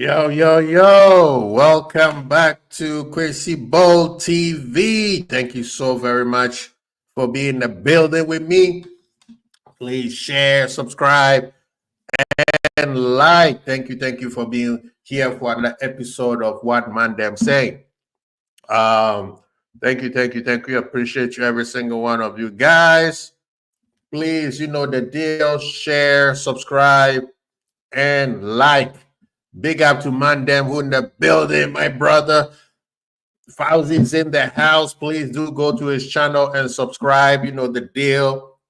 Yo, yo, yo. Welcome back to Crazy Bowl TV. Thank you so very much for being in the building with me. Please share, subscribe, and like. Thank you for being here for another episode of What ManDem Say. Um, thank you. Appreciate you, every single one of you guys. Please, you know the deal. Share, subscribe, and like. Big up to ManDem who in the building, my brother. Fauzi's in the house. Please do go to his channel and subscribe. You know the deal.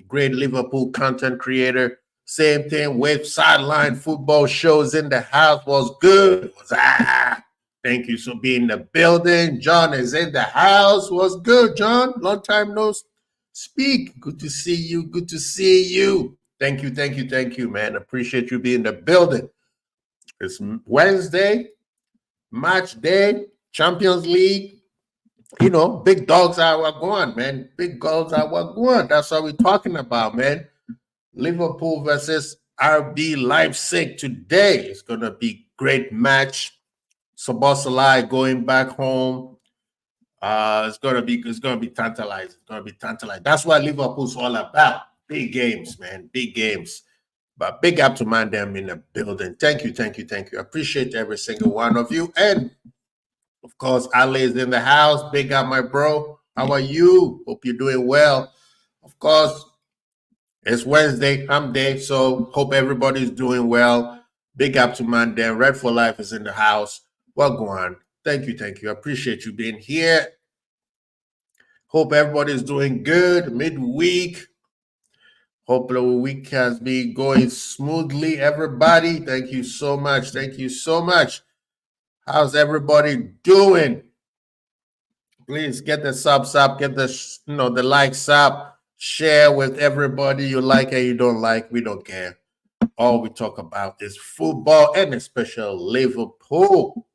Great Liverpool content creator. Same thing with sideline football shows in the house. Was good. Thank you for being in the building. John is in the house. Was good, John. Long time no speak. Good to see you. Good to see you. Thank you, man. Appreciate you being in the building. It's Wednesday, match day, Champions League. You know, big dogs are going, man. Big dogs are going. That's what we're talking about, man. Liverpool versus RB Leipzig today. It's gonna be great match. Szoboszlai going back home. It's gonna be tantalizing. It's gonna be tantalizing. That's what Liverpool's all about. Big games, man. Big games. But big up to ManDem in the building. Thank you. I appreciate every single one of you. And of course, Ali is in the house. Big up, my bro. How are you? Hope you're doing well. Of course, it's Wednesday, hump day, so hope everybody's doing well. Big up to ManDem. Red for Life is in the house. Well, go on. Thank you. I appreciate you being here. Hope everybody's doing good. Midweek. Hope the week has been going smoothly, everybody. Thank you so much. How's everybody doing? Please get the subs up, get the the likes up, share with everybody you like and you don't like. We don't care. All we talk about is football and especially Liverpool.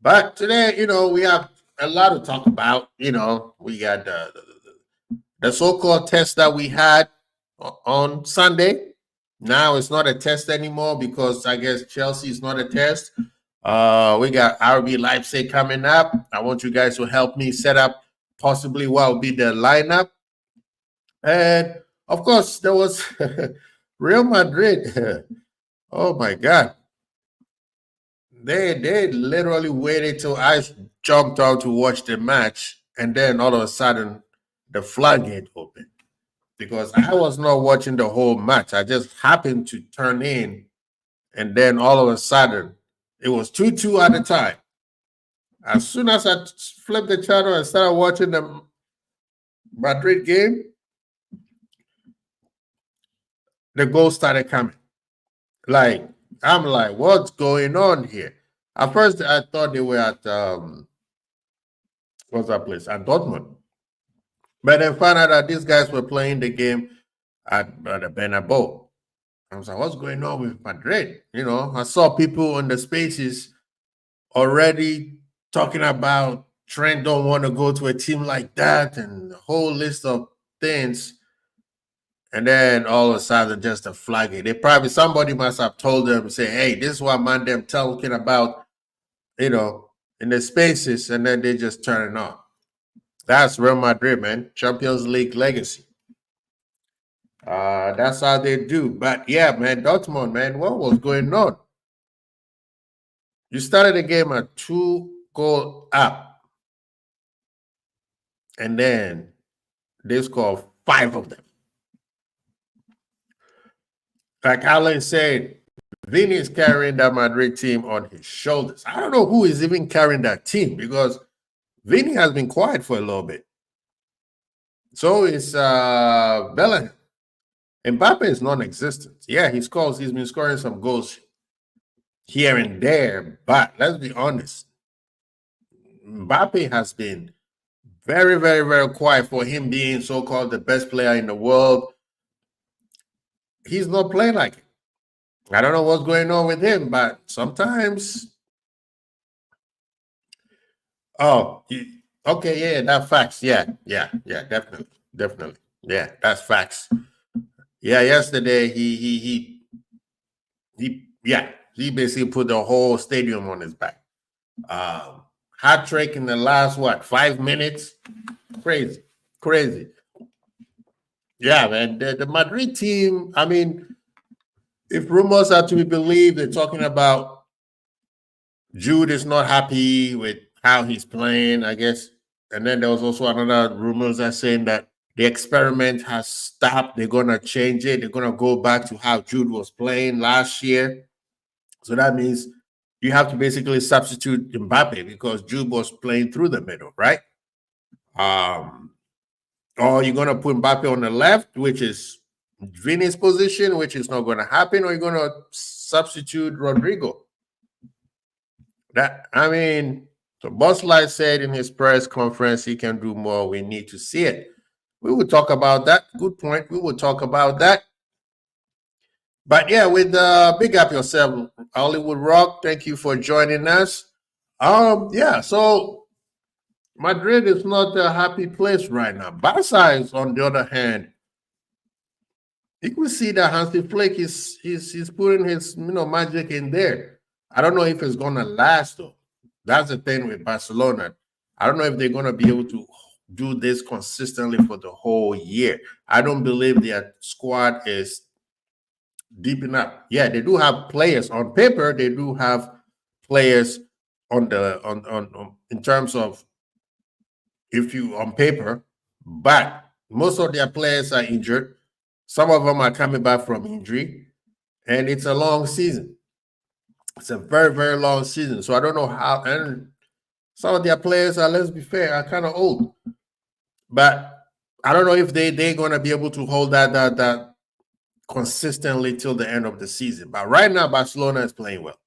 But today, we have a lot to talk about. We got the so-called test that we had on Sunday. Now it's not a test anymore because I guess Chelsea is not a test. We got RB Leipzig coming up. I want you guys to help me set up possibly what will be the lineup. And of course, there was Real Madrid. Oh my God. They literally waited till I jumped out to watch the match, and then all of a sudden the floodgate opened. Because I was not watching the whole match. I just happened to turn in, and then all of a sudden, it was 2-2 at the time. As soon as I flipped the channel and started watching the Madrid game, the goals started coming. I'm like, what's going on here? At first, I thought they were at, what's that place? At Dortmund. But then found out that these guys were playing the game at the Bernabeu. I was like, what's going on with Madrid? I saw people in the spaces already talking about Trent don't want to go to a team like that and a whole list of things. And then all of a sudden, just a flag. Somebody must have told them, say, hey, this is what ManDem talking about, in the spaces, and then they just turn it on. That's Real Madrid, man. Champions League legacy. That's how they do. But yeah, man, Dortmund, man, what was going on? You started the game at 2-goal up, and then they scored 5 of them. Like Alan said, Vini is carrying that Madrid team on his shoulders. I don't know who is even carrying that team because Vini has been quiet for a little bit. So is Bellingham. Mbappe is non-existent. Yeah, he's been scoring some goals here and there, but let's be honest. Mbappe has been very, very, very quiet for him being so-called the best player in the world. He's not playing like it. I don't know what's going on with him, but sometimes. Oh, okay, yeah, that's facts. Yeah, definitely. Yeah, that's facts. Yeah, yesterday he He basically put the whole stadium on his back. Hat trick in the last 5 minutes? Crazy, crazy. Yeah, man. The Madrid team. I mean, if rumors are to be believed, they're talking about Jude is not happy with how he's playing, I guess. And then there was also another rumors that saying that the experiment has stopped. They're gonna change it. They're gonna go back to how Jude was playing last year. So that means you have to basically substitute Mbappe because Jude was playing through the middle, right? Or you're gonna put Mbappe on the left, which is Vini's position, which is not gonna happen, or you're gonna substitute Rodrigo. So Bosley said in his press conference he can do more. We need to see it. We will talk about that. Good point. We will talk about that. But yeah, with big up yourself, Hollywood Rock. Thank you for joining us. Yeah, so Madrid is not a happy place right now. Barca is, on the other hand, you can see that Hansi Flick he's putting his magic in there. I don't know if it's gonna last though. That's the thing with Barcelona. I don't know if they're gonna be able to do this consistently for the whole year. I don't believe their squad is deep enough. Yeah, they do have players on paper. They do have players on in terms of if you on paper, but most of their players are injured. Some of them are coming back from injury, and it's a long season. It's a very, very long season. So I don't know how, and some of their players are, let's be fair, are kind of old. But I don't know if they're going to be able to hold that consistently till the end of the season. But right now, Barcelona is playing well.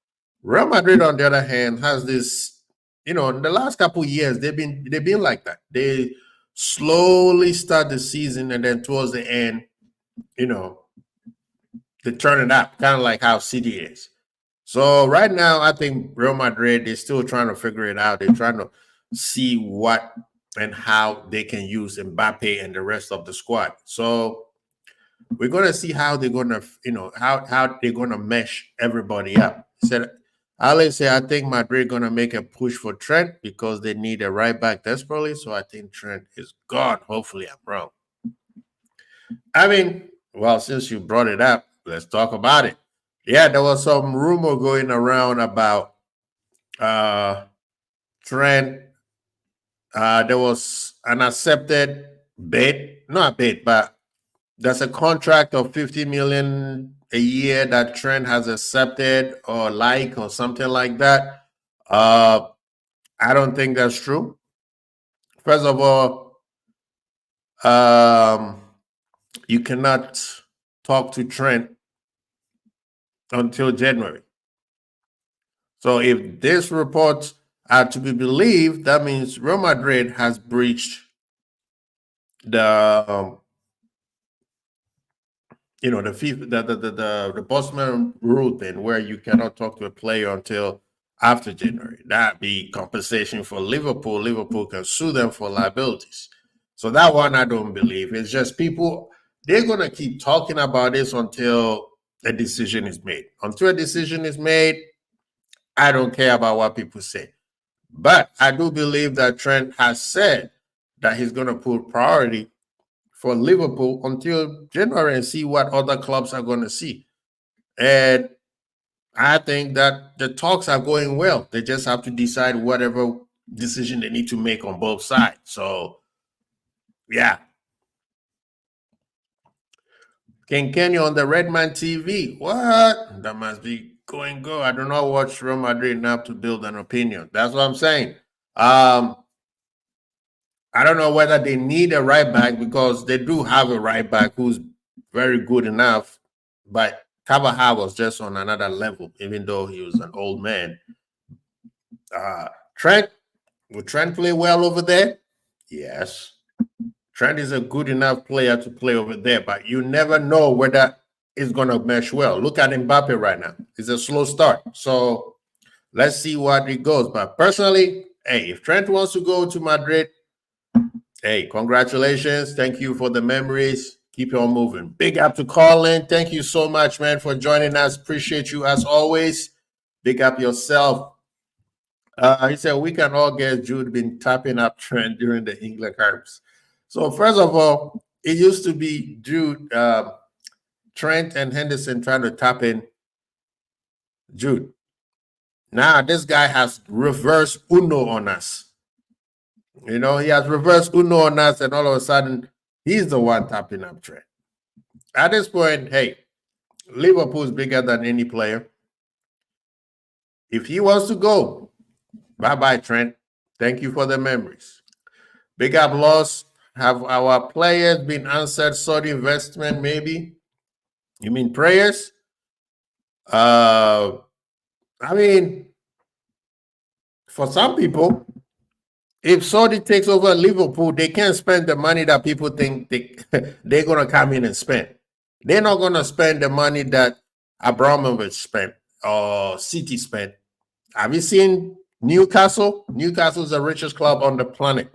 Real Madrid, on the other hand, has this, in the last couple of years, they've been like that. They slowly start the season, and then towards the end, they turn it up, kind of like how City is. So right now, I think Real Madrid, they're still trying to figure it out. They're trying to see what and how they can use Mbappe and the rest of the squad. So we're going to see how they're going to, how they're going to mesh everybody up. I think Madrid going to make a push for Trent because they need a right back desperately. So I think Trent is gone. Hopefully I'm wrong. Well, since you brought it up, let's talk about it. Yeah, there was some rumor going around about Trent. There was an accepted bid, not a bid, but there's a contract of 50 million a year that Trent has accepted or something like that. I don't think that's true. First of all, you cannot talk to Trent until January. So if this report are to be believed, that means Real Madrid has breached the the FIFA, the Bosman rule thing where you cannot talk to a player until after January. That'd be compensation for Liverpool. Liverpool can sue them for liabilities. So that one I don't believe. It's just people, they're going to keep talking about this until a decision is made. Until a decision is made, I don't care about what people say. But I do believe that Trent has said that he's going to put priority for Liverpool until January and see what other clubs are going to see. And I think that the talks are going well. They just have to decide whatever decision they need to make on both sides. So, yeah. King Kenny on the Redman TV. What? That must be going good. I do not watch Real Madrid enough to build an opinion. That's what I'm saying. I don't know whether they need a right back because they do have a right back who's very good enough, but Carvajal was just on another level, even though he was an old man. Trent, will Trent play well over there? Yes. Trent is a good enough player to play over there, but you never know whether it's going to mesh well. Look at Mbappe right now. It's a slow start. So let's see what it goes. But personally, hey, if Trent wants to go to Madrid, hey, congratulations. Thank you for the memories. Keep on moving. Big up to Colin. Thank you so much, man, for joining us. Appreciate you as always. Big up yourself. He said we can all guess Jude been tapping up Trent during the England Cups. So first of all, it used to be Jude, Trent, and Henderson trying to tap in Jude. Now this guy has reverse Uno on us. You know, he has reverse Uno on us, and all of a sudden he's the one tapping up Trent. At this point, hey, Liverpool is bigger than any player. If he wants to go, bye-bye, Trent. Thank you for the memories. Big up loss. Have our players been answered Saudi investment, maybe? You mean prayers? I mean, for some people, if Saudi takes over Liverpool, they can't spend the money that people think they're going to come in and spend. They're not going to spend the money that Abramovich spent or City spent. Have you seen Newcastle? Newcastle is the richest club on the planet.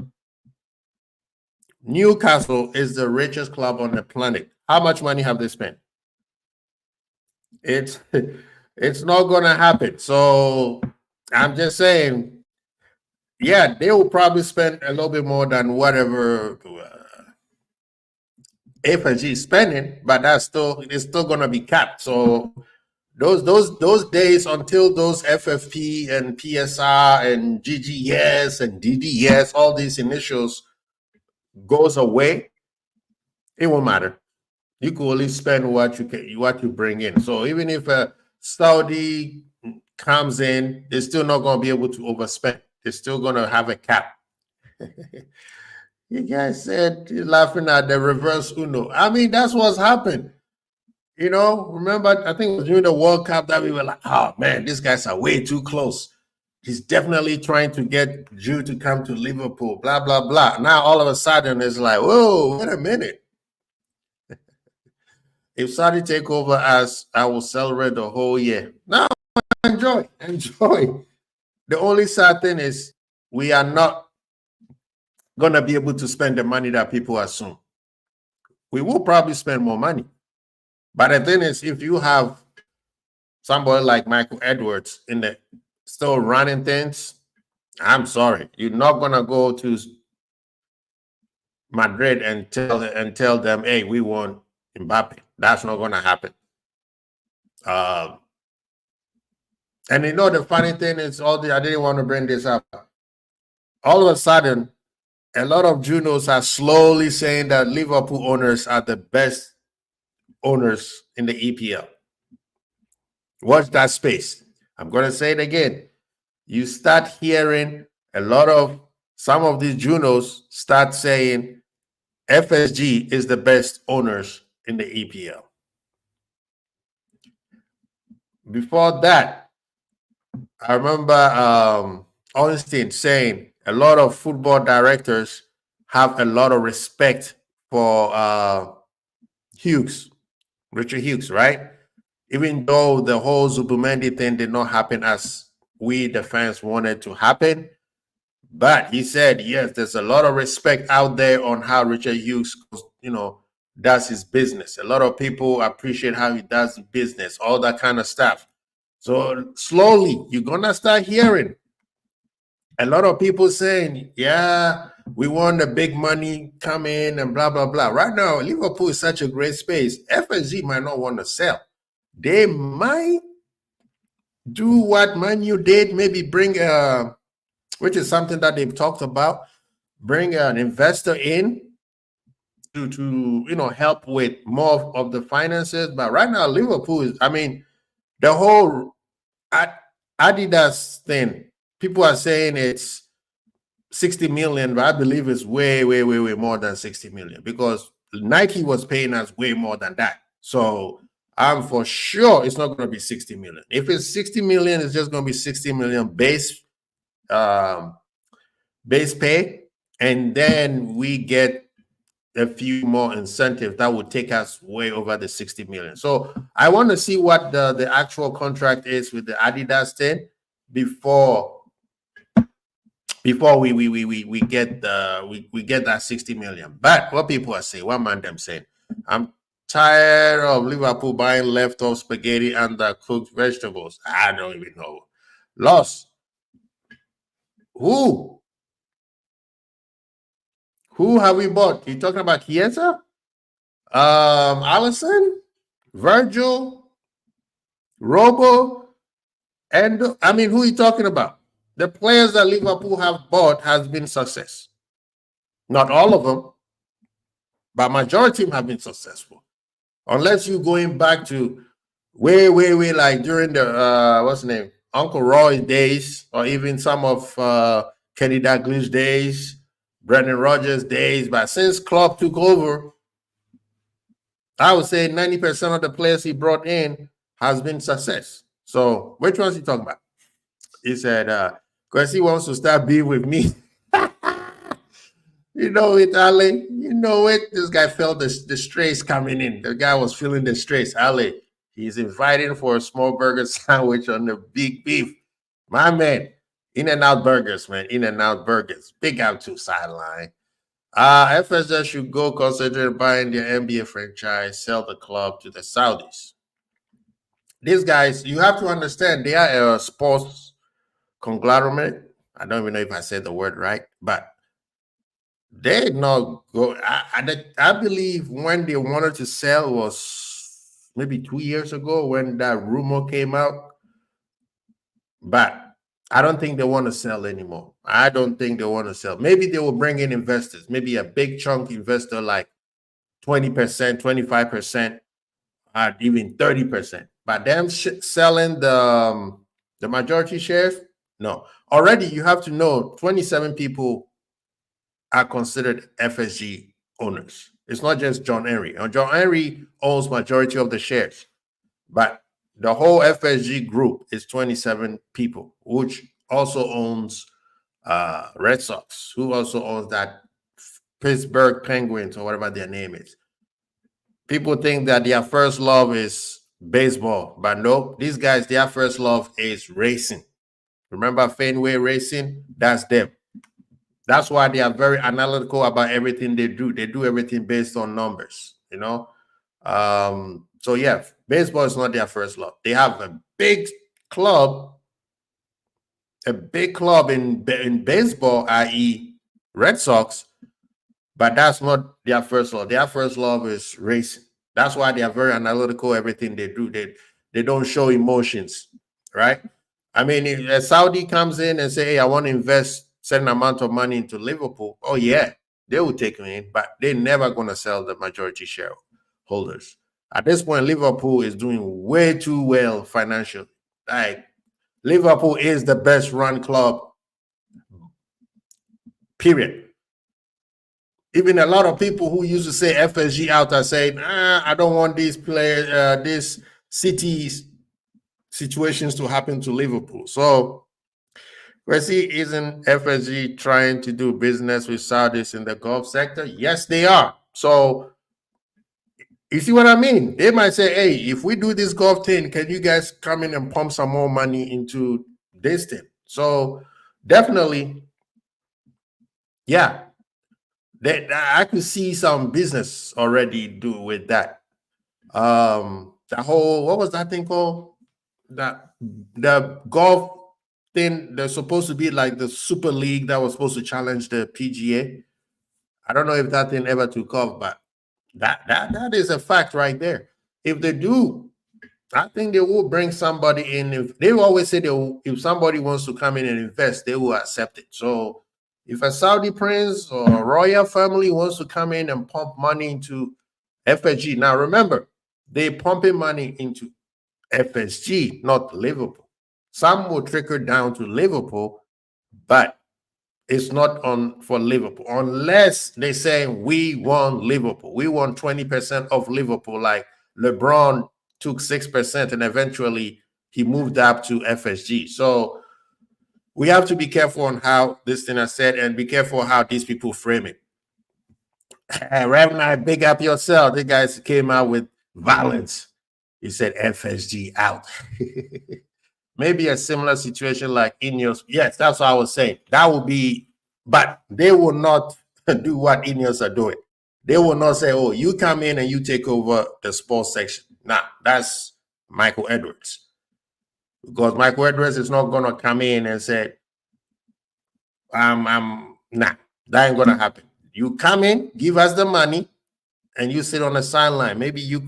Newcastle is the richest club on the planet. How much money have they spent? It's not going to happen. So I'm just saying, yeah, they will probably spend a little bit more than whatever FSG is spending, but it's still going to be capped. So those days until those FFP and PSR and GGS and DDS, all these initials goes away, it won't matter. You could only spend what you bring in. So even if a Saudi comes in, they're still not going to be able to overspend. They're still going to have a cap. You guys said you're laughing at the reverse Uno. I mean, that's what's happened. You know, remember, I think it was during the World Cup that we were like, oh man, these guys are way too close. He's definitely trying to get Jude to come to Liverpool, blah, blah, blah. Now all of a sudden it's like, whoa, wait a minute. If Saudi take over us, I will celebrate the whole year. No, enjoy. The only sad thing is we are not going to be able to spend the money that people assume. We will probably spend more money. But the thing is, if you have somebody like Michael Edwards in the still running things, I'm sorry, you're not gonna go to Madrid and tell them, hey, we want Mbappe. That's not gonna happen. And you know the funny thing is, I didn't want to bring this up. All of a sudden, a lot of Junos are slowly saying that Liverpool owners are the best owners in the EPL. Watch that space. I'm going to say it again. You start hearing some of these Junos start saying FSG is the best owners in the EPL. Before that, I remember Ornstein saying a lot of football directors have a lot of respect for Richard Hughes, right? Even though the whole Zubimendi thing did not happen as we, the fans, wanted to happen. But he said, yes, there's a lot of respect out there on how Richard Hughes, does his business. A lot of people appreciate how he does business, all that kind of stuff. So slowly, you're going to start hearing a lot of people saying, yeah, we want the big money come in and blah, blah, blah. Right now, Liverpool is such a great space. FSG might not want to sell. They might do what Man U did, maybe bring, which is something that they've talked about, bring an investor in to help with more of the finances. But right now, Liverpool is, the whole Adidas thing, people are saying it's 60 million, but I believe it's way, way, way, way more than 60 million because Nike was paying us way more than that. So I'm for sure it's not going to be 60 million. If it's 60 million, it's just going to be 60 million base pay, and then we get a few more incentives that would take us way over the 60 million. So I want to see what the actual contract is with the Adidas thing before we get that 60 million. But what people are saying, what ManDem saying, Tired of Liverpool buying leftover spaghetti and cooked vegetables. I don't even know. Lost. Who? Who have we bought? You talking about Chiesa? Allison? Virgil? Robo? And I mean, who are you talking about? The players that Liverpool have bought has been success. Not all of them, but majority of them have been successful. Unless you're going back to way like during the what's the name? Uncle Roy's days, or even some of Kenny Dalglish days, Brendan Rodgers days. But since Klopp took over, I would say 90% of the players he brought in has been success. So which ones he talking about? He said, because he wants to start being with me. You know it, Ali. You know it. This guy felt the stress coming in. The guy was feeling the stress. Ali, he's inviting for a small burger sandwich on the big beef. My man, In-N-Out Burgers, man. In-N-Out Burgers. Big out to sideline. FSS should go consider buying their NBA franchise, sell the club to the Saudis. These guys, you have to understand, they are a sports conglomerate. I don't even know if I said the word right, but they not go. I believe when they wanted to sell was maybe 2 years ago when that rumor came out. But I don't think they want to sell anymore. I don't think they want to sell. Maybe they will bring in investors, maybe a big chunk investor like 20%, 25%, even 30%. But them selling the majority shares, no. Already you have to know 27 people are considered FSG owners. It's not just John Henry. John Henry owns majority of the shares, but the whole FSG group is 27 people, which also owns Red Sox, who also owns that Pittsburgh Penguins or whatever their name is. People think that their first love is baseball, but no, these guys, their first love is racing. Remember Fenway Racing? That's them. That's why they are very analytical about everything they do. They do everything based on numbers, you know. So yeah, baseball is not their first love. They have a big club in baseball, i.e., Red Sox, but that's not their first love. Their first love is racing. That's why they are very analytical. Everything they do, they don't show emotions, right? I mean, if a Saudi comes in and say, "Hey, I want to invest certain amount of money into Liverpool," oh yeah, they will take me in, but they're never going to sell the majority shareholders. At this point, Liverpool is doing way too well financially. Like Liverpool is the best run club, period. Even a lot of people who used to say FSG out are saying, I don't want these players, these cities situations to happen to Liverpool. So, isn't FSG trying to do business with Saudis in the Gulf sector? Yes, they are. So, you see what I mean? They might say, hey, if we do this Gulf thing, can you guys come in and pump some more money into this thing? So, definitely, yeah. I could see some business already do with that. The whole, what was that thing called? The golf thing, they're supposed to be like the Super League that was supposed to challenge the PGA. I don't know if that thing ever took off, but that is a fact right there. If they do, I think they will bring somebody in. If they always say if somebody wants to come in and invest, they will accept it. So if a Saudi prince or a royal family wants to come in and pump money into FSG, now remember, they're pumping money into FSG, not Liverpool. Some will trickle down to Liverpool, but it's not on for Liverpool unless they say we want Liverpool. We want 20% of Liverpool, like LeBron took 6% and eventually he moved up to FSG. So we have to be careful on how this thing is said and be careful how these people frame it. Ravna, big up yourself. The guys came out with violence. He said FSG out. Maybe a similar situation like Ineos. Yes, that's what I was saying. That would be, but they will not do what Ineos are doing. They will not say, oh, you come in and you take over the sports section. Nah, that's Michael Edwards. Because Michael Edwards is not going to come in and say, nah, that ain't going to happen. You come in, give us the money, and you sit on the sideline. Maybe you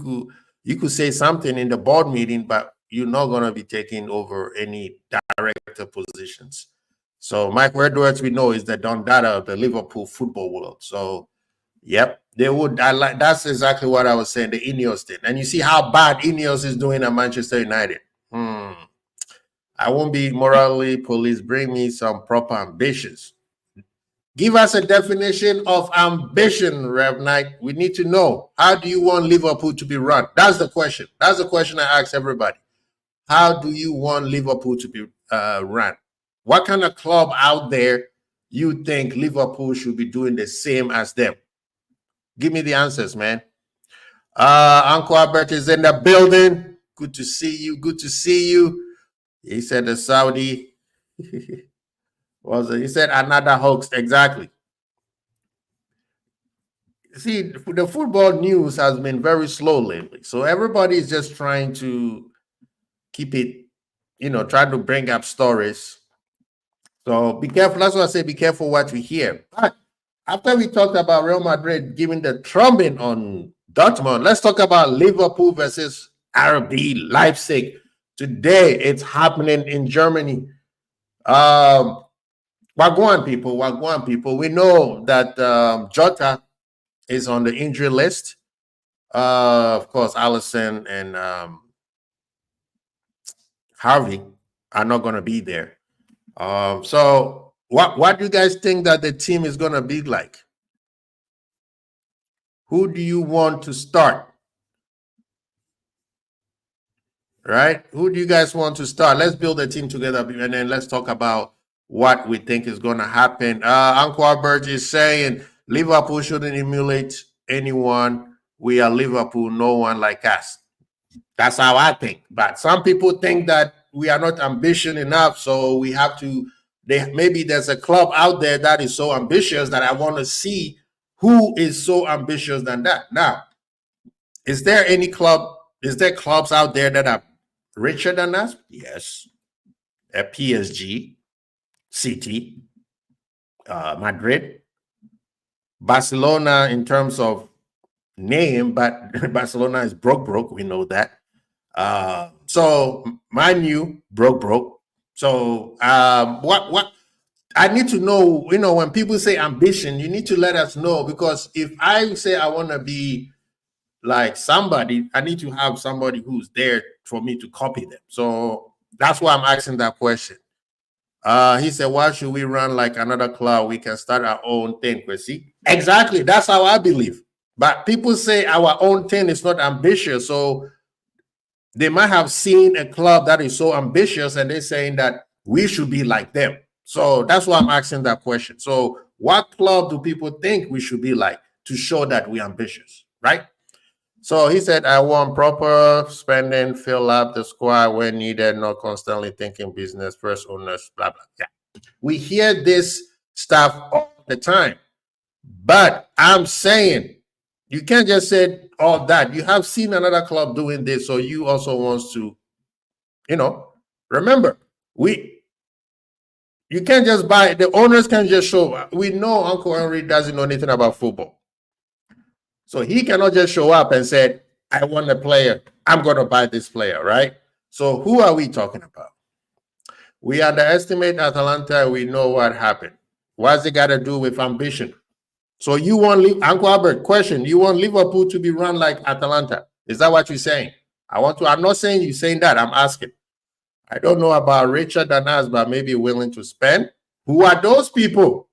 could say something in the board meeting, but you're not going to be taking over any director positions. So Michael Edwards, we know, is the Don Dada of the Liverpool football world. So, yep, they would. That's exactly what I was saying. The Ineos did, and you see how bad Ineos is doing at Manchester United. I won't be morally police. Bring me some proper ambitions. Give us a definition of ambition, Rev Knight. We need to know, how do you want Liverpool to be run? That's the question. That's the question I ask everybody. How do you want Liverpool to be run? What kind of club out there you think Liverpool should be doing the same as them? Give me the answers, man. Uncle Albert is in the building. Good to see you. Good to see you. He said the Saudi he said another hoax. Exactly. See, the football news has been very slow lately. So everybody is just trying to keep it, trying to bring up stories. So be careful. That's why I say be careful what we hear. But after we talked about Real Madrid giving the trumpet on Dortmund, let's talk about Liverpool versus RB Leipzig. Today, it's happening in Germany. Wagwan people. We know that Jota is on the injury list. Of course, Allison and Harvey are not going to be there. So what do you guys think that the team is going to be like? Who do you want to start? Right? Who do you guys want to start? Let's build a team together, and then let's talk about what we think is going to happen. Uncle Albert is saying Liverpool shouldn't emulate anyone. We are Liverpool, no one like us. That's how I think. But some people think that we are not ambitious enough, so we have to. Maybe there's a club out there that is so ambitious that I want to see who is so ambitious than that. Now, is there clubs out there that are richer than us? Yes. At PSG, City, Madrid, Barcelona in terms of name, but Barcelona is broke. We know that. So Man U broke. So what I need to know, when people say ambition, you need to let us know, because if I say I want to be like somebody, I need to have somebody who's there for me to copy them. So that's why I'm asking that question. He said, why should we run like another club? We can start our own thing, see? Exactly. That's how I believe. But people say our own thing is not ambitious. So they might have seen a club that is so ambitious and they're saying that we should be like them. So that's why I'm asking that question. So what club do people think we should be like to show that we're ambitious, right? So he said, I want proper spending, fill up the squad when needed, not constantly thinking business, first owners, blah, blah. Yeah. We hear this stuff all the time. But I'm saying, you can't just say all that. You have seen another club doing this, so you also want to, remember, you can't just buy, the owners can just show. We know Uncle Henry doesn't know anything about football. So he cannot just show up and say, I want a player, I'm going to buy this player, right? So who are we talking about? We underestimate Atalanta. We know what happened. What's it got to do with ambition? So you want, Uncle Albert, question, you want Liverpool to be run like Atalanta? Is that what you're saying? I'm not saying you're saying that. I'm asking. I don't know about richer than us, but maybe willing to spend. Who are those people?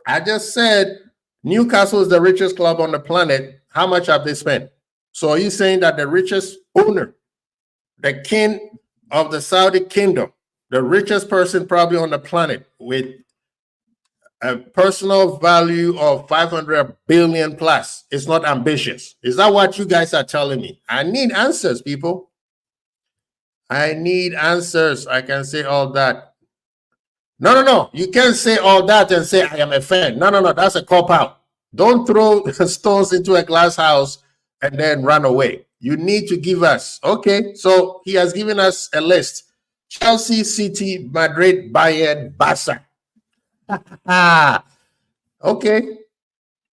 I just said Newcastle is the richest club on the planet. How much have they spent? So are you saying that the richest owner, the king of the Saudi kingdom, the richest person probably on the planet with a personal value of 500 billion plus, is not ambitious? Is that what you guys are telling me? I need answers, people. I need answers. I can say all that. No. You can't say all that and say I am a fan. No. That's a cop out. Don't throw stones into a glass house and then run away. You need to give us. Okay, so he has given us a list. Chelsea, City, Madrid, Bayern, Barca. Okay.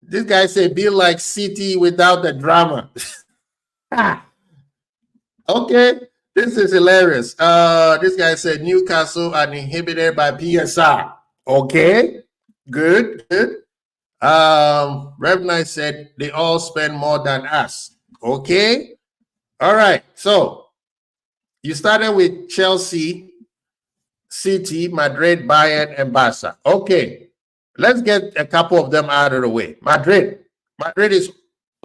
This guy said, be like City without the drama. Okay. This is hilarious. This guy said Newcastle are inhibited by PSR. Okay. Good. Rev Knight said they all spend more than us. Okay. All right. So you started with Chelsea, City, Madrid, Bayern, and Barca. Okay. Let's get a couple of them out of the way. Madrid is,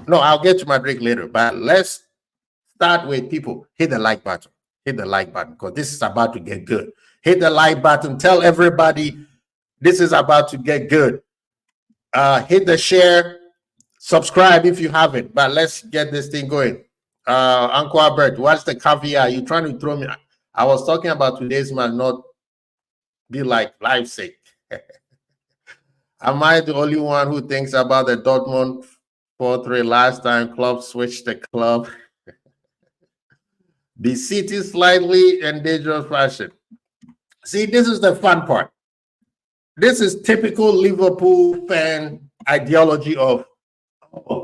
no, I'll get to Madrid later, but let's start with people. Hit the like button. Hit the like button because this is about to get good. Hit the like button. Tell everybody this is about to get good. Hit the share. Subscribe if you haven't. But let's get this thing going. Uncle Albert, what's the caveat? You trying to throw me? I was talking about today's man, not be like life's sake. Am I the only one who thinks about the Dortmund 4-3 last time club switched the club? The City slightly in dangerous fashion. See, this is the fun part. This is typical Liverpool fan ideology of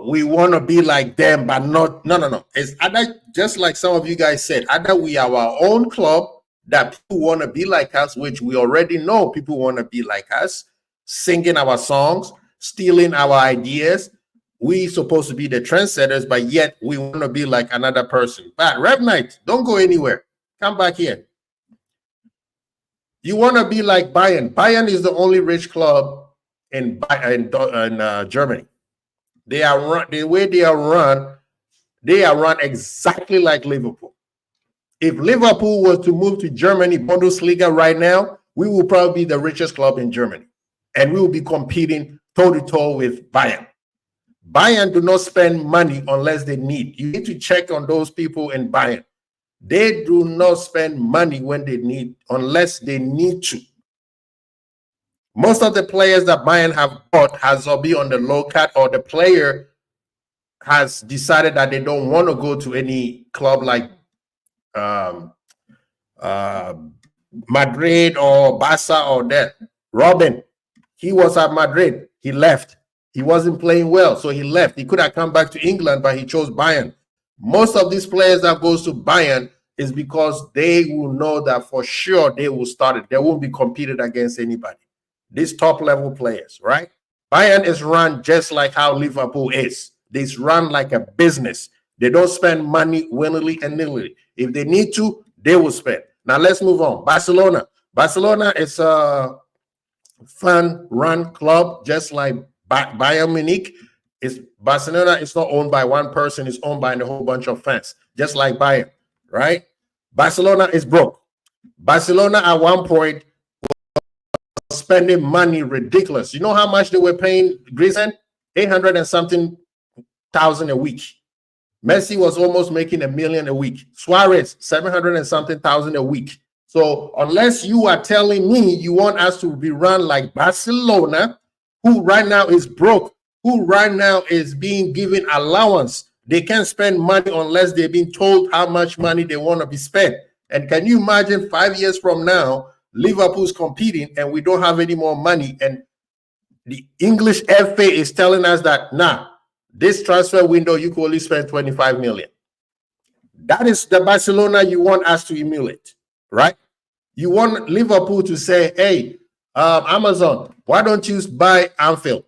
we want to be like them, but not. No. It's either, just like some of you guys said, either we are our own club that people want to be like us, which we already know people want to be like us, singing our songs, stealing our ideas. We supposed to be the trendsetters, but yet we want to be like another person. But Rev Knight, don't go anywhere. Come back here. You want to be like Bayern. Bayern is the only rich club in Germany. They are run the way they are run exactly like Liverpool. If Liverpool was to move to Germany, Bundesliga right now, we will probably be the richest club in Germany. And we will be competing toe-to-toe with Bayern. Bayern do not spend money unless they need. You need to check on those people in Bayern. They do not spend money when they need, unless they need to. Most of the players that Bayern have bought has be on the low cut, or the player has decided that they don't want to go to any club like Madrid or Barca or that. Robin, he was at Madrid. He left. He wasn't playing well, so he left. He could have come back to England, but he chose Bayern. Most of these players that goes to Bayern is because they will know that for sure they will start it. They won't be competed against anybody. These top level players, right? Bayern is run just like how Liverpool is. They run like a business. They don't spend money willingly and nilly. If they need to, they will spend. Now let's move on. Barcelona. Barcelona is a fun-run club, just like Bayern Munich. Barcelona is not owned by one person. It's owned by a whole bunch of fans, just like Bayern, right? Barcelona is broke. Barcelona at one point was spending money ridiculous. You know how much they were paying Griezmann? 800 and something thousand a week. Messi was almost making $1 million a week. Suarez, 700 and something thousand a week. So unless you are telling me you want us to be run like Barcelona, who right now is broke, who right now is being given allowance, they can't spend money unless they've been told how much money they want to be spent. And can you imagine 5 years from now, Liverpool's competing and we don't have any more money, and the English FA is telling us that, nah, this transfer window, you can only spend 25 million. That is the Barcelona you want us to emulate, right? You want Liverpool to say, hey, Amazon, why don't you buy Anfield?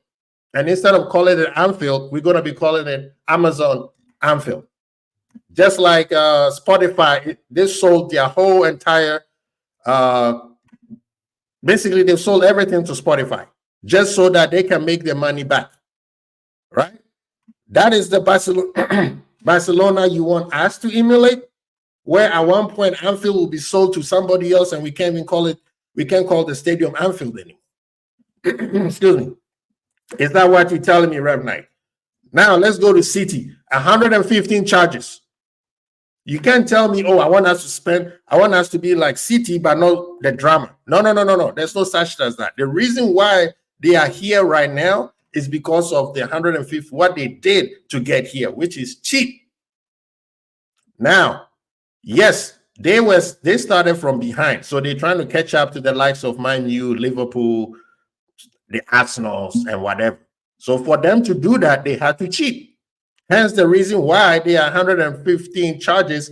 And instead of calling it Anfield, we're going to be calling it Amazon Anfield. Just like Spotify, they sold their whole entire, basically they've sold everything to Spotify just so that they can make their money back, right? That is the Barcelona you want us to emulate, where at one point Anfield will be sold to somebody else and we can't even call it, we can't call the stadium Anfield anymore. Excuse me. Is that what you're telling me, Rev Knight? Now let's go to City. 115 charges. You can't tell me, oh, I want us to be like City, but not the drama. No. There's no such as that. The reason why they are here right now is because of the 150, what they did to get here, which is cheap. Now, yes, they started from behind, so they're trying to catch up to the likes of Man U, Liverpool, the Arsenals, and whatever. So for them to do that, they had to cheat. Hence the reason why there are 115 charges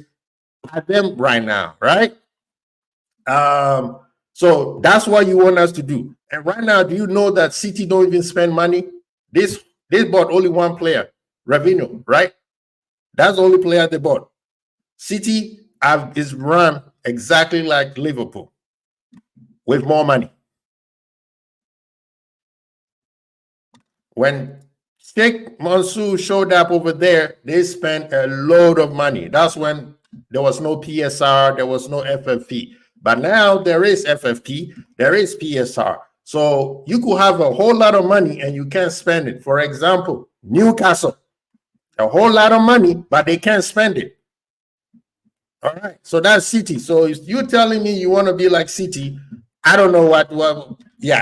at them right now, right? So that's what you want us to do. And right now, do you know that City don't even spend money? They bought only one player, Ravino, right? That's the only player they bought. City is run exactly like Liverpool with more money. When Sheikh Mansour showed up over there, they spent a load of money. That's when there was no PSR, there was no FFP. But now there is FFP, there is PSR. So you could have a whole lot of money and you can't spend it. For example, Newcastle, a whole lot of money, but they can't spend it. All right, so that's City. So if you're telling me you want to be like City, I don't know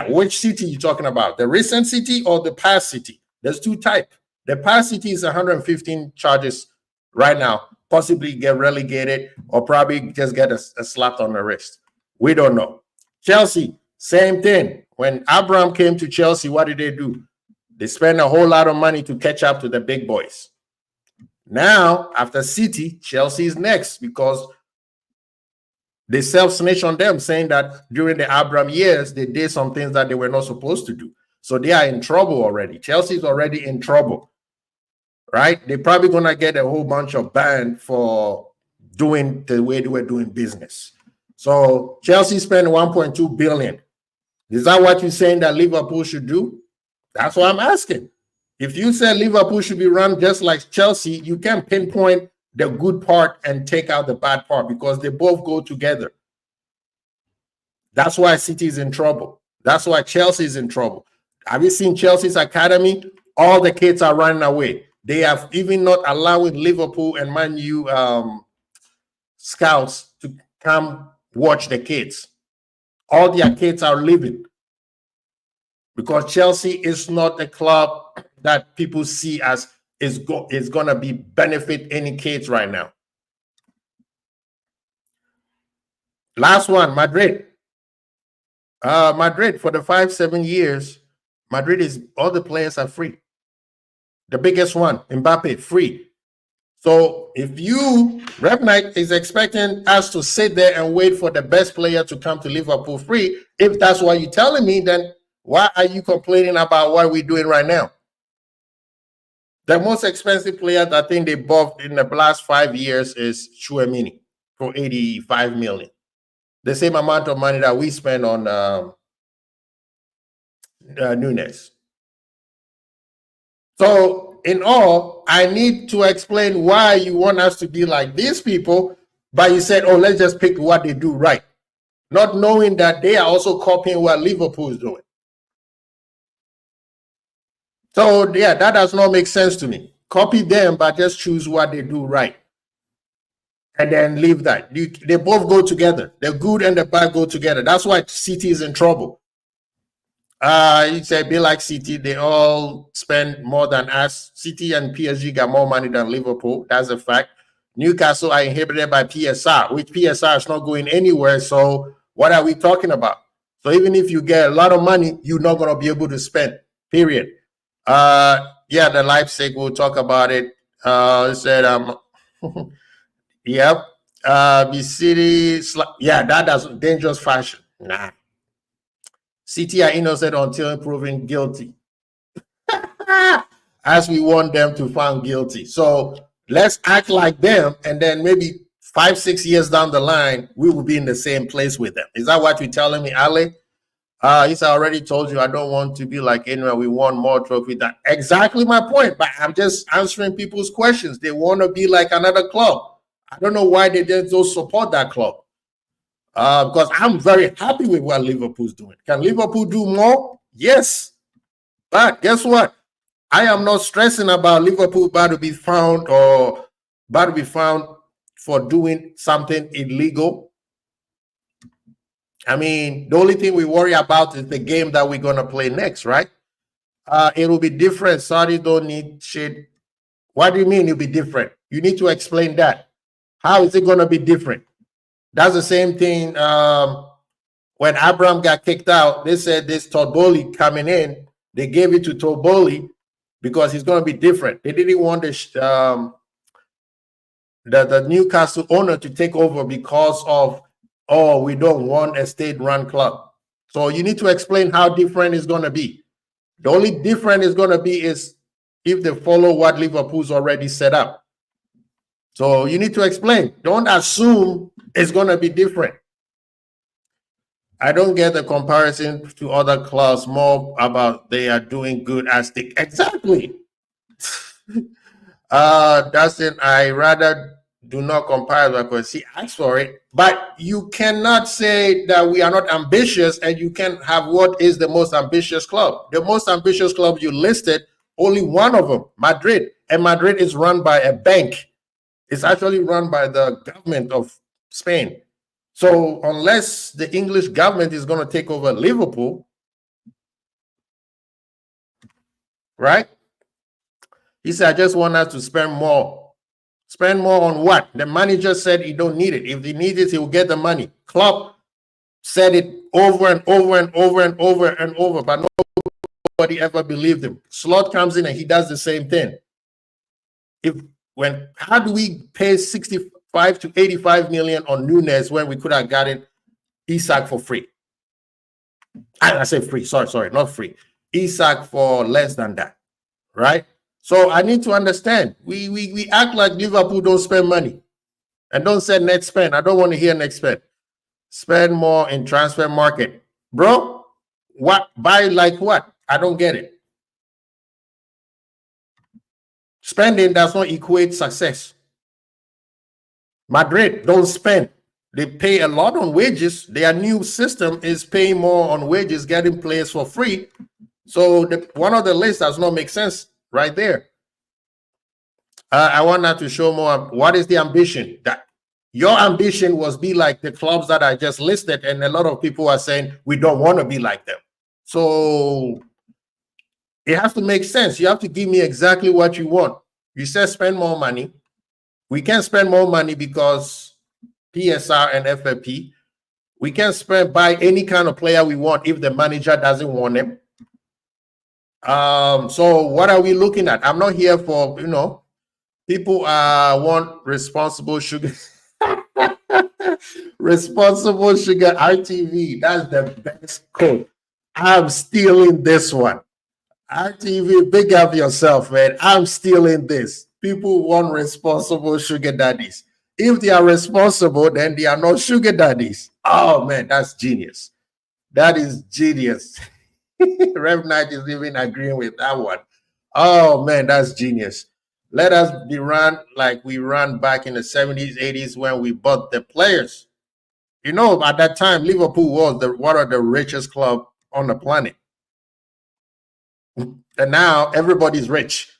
which City you're talking about, the recent City or the past City. There's two types. The past City is 115 charges right now, possibly get relegated or probably just get a slap on the wrist. We don't know. Chelsea, same thing. When Abraham came to Chelsea, what did they do? They spent a whole lot of money to catch up to the big boys. Now, after City, Chelsea is next because they self-snitch on them, saying that during the Abraham years, they did some things that they were not supposed to do. So they are in trouble already. Chelsea is already in trouble, right? They're probably going to get a whole bunch of ban for doing the way they were doing business. So Chelsea spent 1.2 billion. Is that what you're saying that Liverpool should do? That's what I'm asking. If you said Liverpool should be run just like Chelsea, you can pinpoint the good part and take out the bad part because they both go together. That's why City is in trouble. That's why Chelsea is in trouble. Have you seen Chelsea's academy? All the kids are running away. They have even not allowing Liverpool and Man U scouts to come watch the kids. All their kids are leaving because Chelsea is not a club that people see as is going to be benefit any kids right now. Last one, Madrid. Madrid, for the 5-7 years, Madrid is all the players are free. The biggest one, Mbappe, free. So if you, Rep Knight is expecting us to sit there and wait for the best player to come to Liverpool free, if that's what you're telling me, then why are you complaining about what we're doing right now? The most expensive player that I think they bought in the last 5 years is Chouamini for 85 million. The same amount of money that we spend on Nunes. So in all, I need to explain why you want us to be like these people, but you said, oh, let's just pick what they do right, not knowing that they are also copying what Liverpool is doing. So yeah, that does not make sense to me. Copy them, but just choose what they do right. And then leave that. They both go together. The good and the bad go together. That's why City is in trouble. You said be like City. They all spend more than us. City and PSG got more money than Liverpool. That's a fact. Newcastle are inhibited by PSR, which PSR is not going anywhere. So what are we talking about? So even if you get a lot of money, you're not going to be able to spend, period. Yeah, the Leipzig, we'll talk about it. It said, yep. The City, yeah, that does dangerous fashion. Nah. City are innocent until proven guilty. As we want them to find guilty. So let's act like them, and then maybe 5-6 years down the line, we will be in the same place with them. Is that what you're telling me, Ali? Yes, I already told you I don't want to be like anywhere. We want more trophy. That exactly my point. But I'm just answering people's questions. They want to be like another club. I don't know why they just don't support that club. Because I'm very happy with what Liverpool's doing. Can Liverpool do more? Yes. But guess what? I am not stressing about Liverpool about to be found for doing something illegal. I mean, the only thing we worry about is the game that we're going to play next, right? It will be different. Saudi don't need shit. What do you mean it'll be different? You need to explain that. How is it going to be different? That's the same thing. When Abraham got kicked out, they said this Toboli coming in. They gave it to Toboli because he's going to be different. They didn't want the Newcastle owner to take over because of, oh, we don't want a state-run club. So you need to explain how different it's going to be. The only different is going to be is if they follow what Liverpool's already set up. So you need to explain. Don't assume it's going to be different. I don't get the comparison to other clubs, more about they are doing good as they exactly. Dustin, I rather do not compare because he asked for it. But you cannot say that we are not ambitious and you can have what is the most ambitious club. The most ambitious club you listed, only one of them, Madrid. And Madrid is run by a bank. It's actually run by the government of Spain. So unless the English government is going to take over Liverpool, right? He said, I just want us to spend more. Spend more on what? The manager said he don't need it. If he needs it, he will get the money. Klopp said it over and over and over and over and over, but nobody ever believed him. Slot comes in and he does the same thing. How do we pay 65 to 85 million on Nunes when we could have gotten Isak for free? I say free, sorry, not free. Isak for less than that, right? So I need to understand. We act like Liverpool don't spend money. And don't say net spend. I don't want to hear net spend. Spend more in transfer market. Bro, what? Buy like what? I don't get it. Spending does not equate success. Madrid don't spend. They pay a lot on wages. Their new system is paying more on wages, getting players for free. So one of the lists does not make sense right there. I want that to show more. What is the ambition? That your ambition was be like the clubs that I just listed, and a lot of people are saying we don't want to be like them. So it has to make sense. You have to give me exactly what you want. You said spend more money. We can't spend more money because PSR and FFP. We can't buy any kind of player we want if the manager doesn't want them. So what are we looking at? I'm not here for, people want responsible sugar. Responsible sugar RTV. That's the best code. I'm stealing this one. RTV, big up yourself, man. I'm stealing this. People want responsible sugar daddies. If they are responsible, then they are not sugar daddies. Oh, man, that's genius. That is genius. Rev Knight is even agreeing with that one. Oh, man, that's genius. Let us be run like we ran back in the 70s, 80s when we bought the players. At that time, Liverpool was one of the richest club on the planet. And now everybody's rich.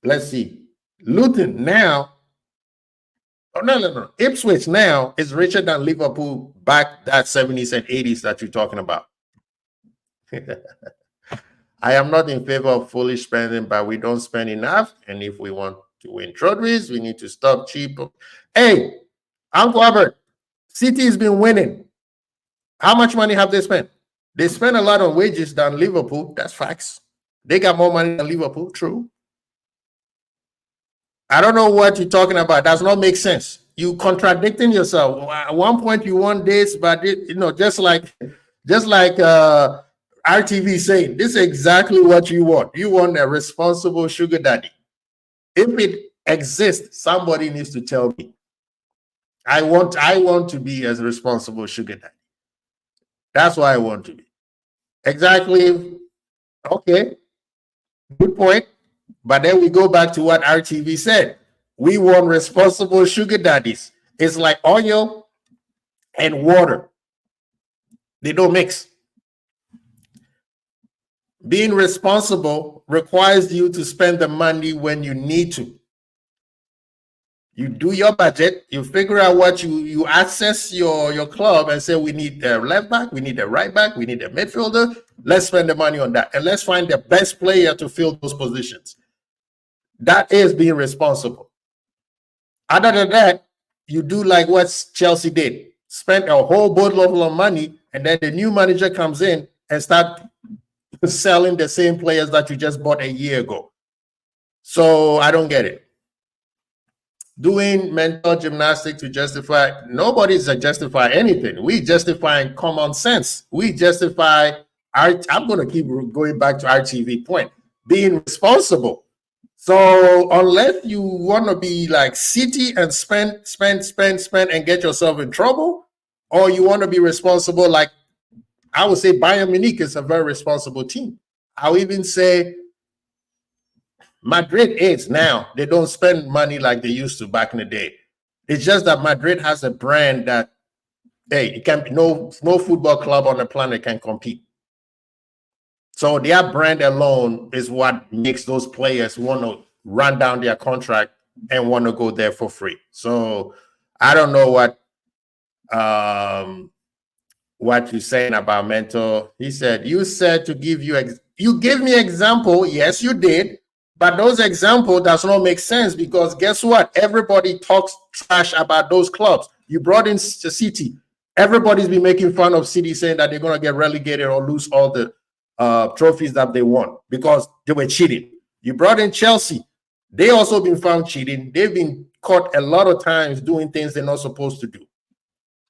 Let's see. Luton now. Oh, no. Ipswich now is richer than Liverpool back that 70s and 80s that you're talking about. I am not in favor of foolish spending, but we don't spend enough. And if we want to win trophies, we need to stop cheap. Hey, Uncle Albert, City has been winning. How much money have they spent? They spend a lot on wages than Liverpool. That's facts. They got more money than Liverpool. True. I don't know what you're talking about. Does not make sense. You contradicting yourself. At one point you want this, but just like RTV saying, this is exactly what you want. You want a responsible sugar daddy. If it exists, somebody needs to tell me. I want to be as responsible sugar daddy. That's what I want to be. Exactly. Okay. Good point. But then we go back to what RTV said. We want responsible sugar daddies. It's like oil and water. They don't mix. Being responsible requires you to spend the money when you need to. You do your budget, you figure out what you access your club and say, we need a left back, we need a right back, we need a midfielder. Let's spend the money on that. And let's find the best player to fill those positions. That is being responsible. Other than that, you do like what Chelsea did. Spend a whole boatload of money, and then the new manager comes in and start selling the same players that you just bought a year ago. So I don't get it. Doing mental gymnastics to justify, nobody's justify anything. We justify common sense. We justify, I'm going to keep going back to RTV point, being responsible. So unless you want to be like City and spend and get yourself in trouble, or you want to be responsible, like I would say Bayern Munich is a very responsible team. I'll even say Madrid is now. They don't spend money like they used to back in the day. It's just that Madrid has a brand that, hey, it can be no football club on the planet can compete. So their brand alone is what makes those players want to run down their contract and want to go there for free. So I don't know what you're saying about mental. He said, you said to give you gave me example. Yes, you did. But those examples does not make sense because guess what? Everybody talks trash about those clubs. You brought in City. Everybody's been making fun of City, saying that they're going to get relegated or lose all the trophies that they won because they were cheating. You brought in Chelsea. They also been found cheating. They've been caught a lot of times doing things they're not supposed to do.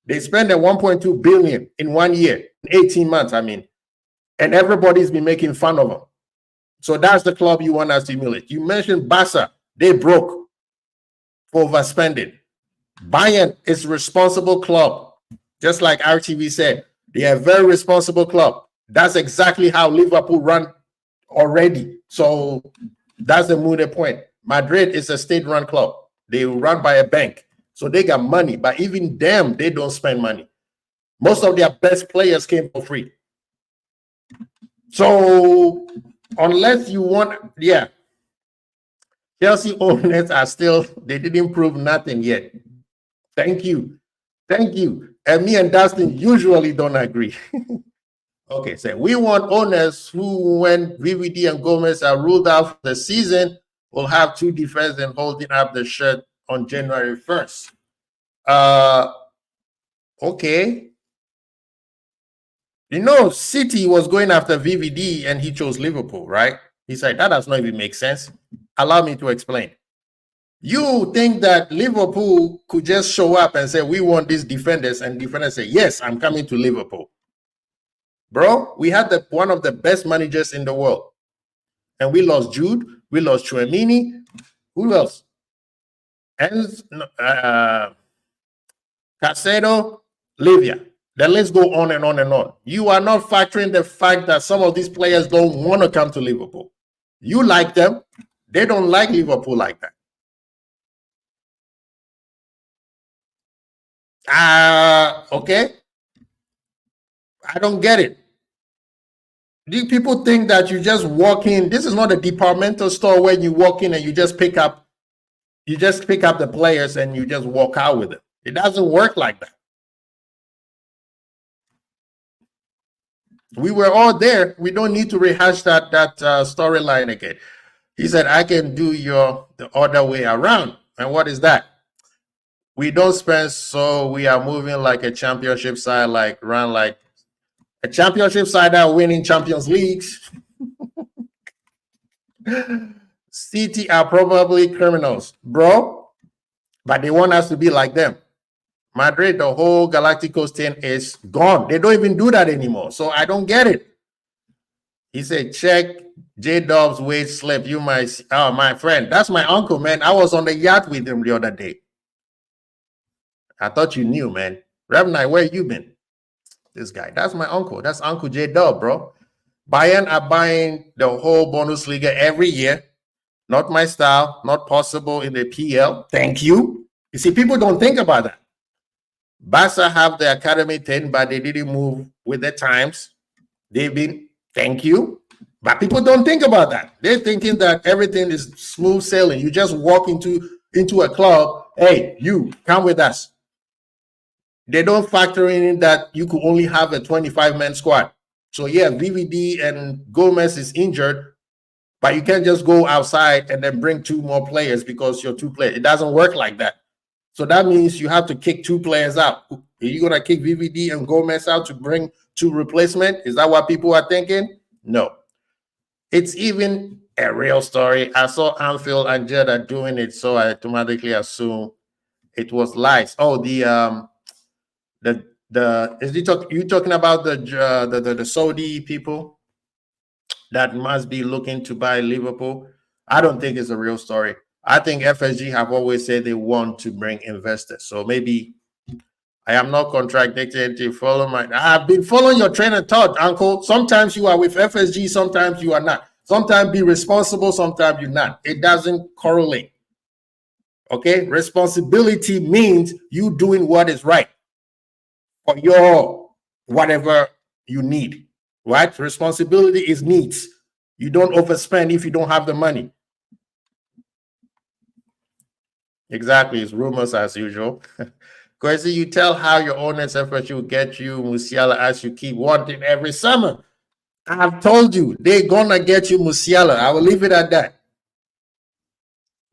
They spent 1.2 billion in 1 year, 18 months, I mean, and everybody's been making fun of them. So that's the club you want to stimulate. You mentioned Barca. They broke for overspending. Bayern is a responsible club. Just like RTV said, they are a very responsible club. That's exactly how Liverpool run already. So that's the moot point. Madrid is a state-run club. They run by a bank. So they got money. But even them, they don't spend money. Most of their best players came for free. So unless you want, Chelsea owners are still, they didn't prove nothing yet. Thank you. And me and Dustin usually don't agree. Okay, so we want owners who, when VVD and Gomez are ruled out for the season, will have two defenders and holding up the shirt on January 1st. Okay. You know, City was going after VVD and he chose Liverpool, right? He said, that does not even make sense. Allow me to explain. You think that Liverpool could just show up and say, we want these defenders, and defenders say, yes, I'm coming to Liverpool. Bro, we had one of the best managers in the world. And we lost Jude, we lost Chouamini. Who else? And Caicedo, Livia. Then let's go on and on and on. You are not factoring the fact that some of these players don't want to come to Liverpool. You like them. They don't like Liverpool like that. Okay. I don't get it. Do people think that you just walk in? This is not a departmental store where you walk in and you just pick up the players and you just walk out with it. It doesn't work like that. We were all there. We don't need to rehash that storyline again. He said, I can do the other way around. And what is that? We don't spend, so we are moving like a championship side, run like a championship side that are winning Champions Leagues. City are probably criminals, bro. But they want us to be like them. Madrid, the whole Galacticos thing is gone. They don't even do that anymore. So I don't get it. He said, check J-Dub's wage slip. You might see. Oh, my friend. That's my uncle, man. I was on the yacht with him the other day. I thought you knew, man. Rev Knight, where you been? This guy. That's my uncle. That's Uncle J-Dub, bro. Bayern are buying the whole Bundesliga every year. Not my style. Not possible in the PL. Thank you. You see, people don't think about that. Barca have the academy thing, but they didn't move with the times. They've been, thank you. But people don't think about that. They're thinking that everything is smooth sailing. You just walk into a club Hey, you come with us. They don't factor in that you could only have a 25-man squad. So yeah, VVD and Gomez is injured, but you can't just go outside and then bring two more players because you're two players. It doesn't work like that. So that means you have to kick two players out. Are you going to kick VVD and Gomez out to bring two replacement? Is that what people are thinking? No. It's even a real story. I saw Anfield and Jeddah doing it, so I automatically assume it was lies. Oh, is you talking about the Saudi people that must be looking to buy Liverpool? I don't think it's a real story. I think FSG have always said they want to bring investors. So maybe I am not contradicted to follow I've been following your train of thought, Uncle. Sometimes you are with FSG, sometimes you are not. Sometimes be responsible, sometimes you're not. It doesn't correlate. Okay? Responsibility means you doing what is right for your whatever you need. Right? Responsibility is needs. You don't overspend if you don't have the money. Exactly. It's rumors as usual. Kwesi, you tell how your owners effort will get you Musiala as you keep wanting every summer. I have told you they're gonna get you Musiala. I will leave it at that.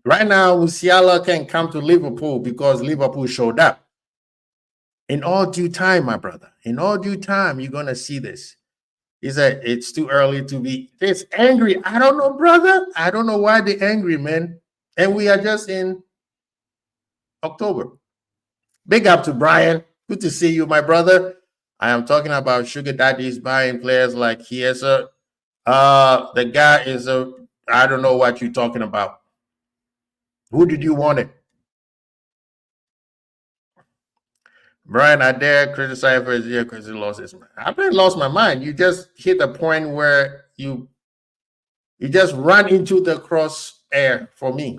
Right now, Musiala can come to Liverpool because Liverpool showed up. In all due time, my brother. In all due time, you're gonna see this. He said it's too early to be. It's angry. I don't know, brother. I don't know why they're angry, man. And we are just in October. Big up to Brian. Good to see you, my brother. I am talking about sugar daddies buying players like Chiesa. The guy is I don't know what you're talking about. Who did you want it? Brian, I dare criticize for his year because he lost his mind. I've been lost my mind. You just hit a point where you just run into the crosshair for me.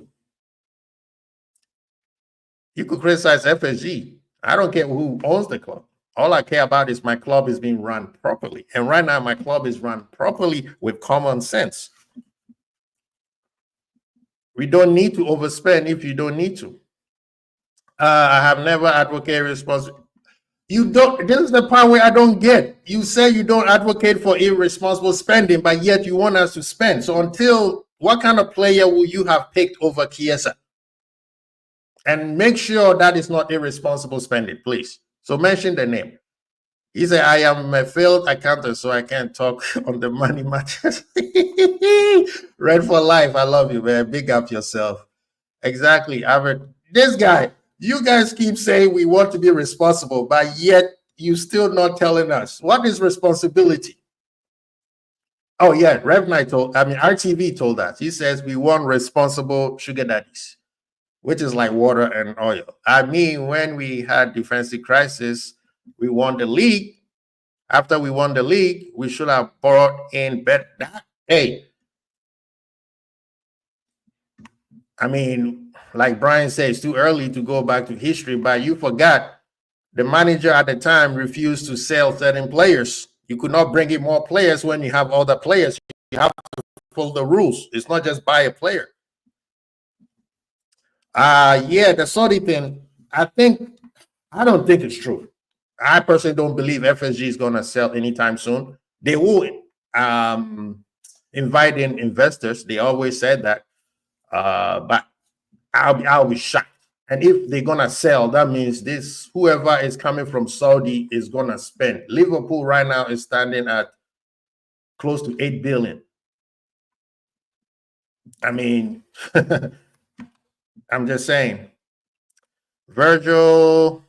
You could criticize FSG. I don't care who owns the club. All I care about is my club is being run properly. And right now, my club is run properly with common sense. We don't need to overspend if you don't need to. I have never advocated responsibility. You don't. This is the part where I don't get. You say you don't advocate for irresponsible spending, but yet you want us to spend. So what kind of player will you have picked over Chiesa? And make sure that is not irresponsible spending, please. So mention the name. He said, I am a failed accountant, so I can't talk on the money matters. Red for life. I love you, man. Big up yourself. Exactly. This guy, you guys keep saying we want to be responsible, but yet you still not telling us. What is responsibility? Oh, yeah. RTV told us. He says we want responsible sugar daddies, which is like water and oil. I mean, when we had defensive crisis, we won the league. After we won the league, we should have brought in better. Hey, I mean, like Brian said, it's too early to go back to history, but you forgot the manager at the time refused to sell certain players. You could not bring in more players when you have other players. You have to follow the rules. It's not just buy a player. Yeah, the Saudi thing, I don't think it's true. I personally don't believe FSG is going to sell anytime soon. They will invite in investors. They always said that. But I'll be shocked. And if they're gonna sell, that means whoever is coming from Saudi is gonna spend. Liverpool right now is standing at close to 8 billion. I mean, I'm just saying. Virgil,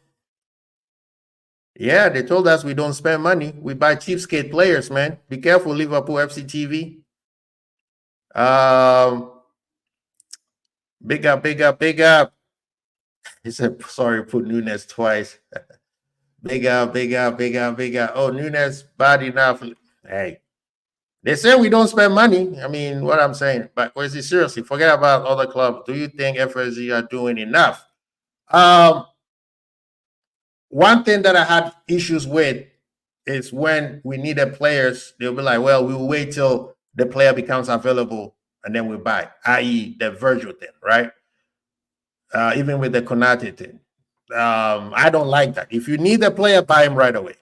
yeah, they told us we don't spend money. We buy cheapskate players, man. Be careful, Liverpool FCTV. Big up, big up, big up. He said, sorry, put Nunes twice. Big up, big up, big up, big up. Oh, Nunes, bad enough. Hey, they say we don't spend money. I mean, what I'm saying, but seriously, forget about other clubs. Do you think FSG are doing enough? One thing that I had issues with is when we needed players, they'll be like, well, we'll wait till the player becomes available and then we buy, i.e. the Virgil thing, right? even with the Konate thing. I don't like that. If you need a player, buy him right away.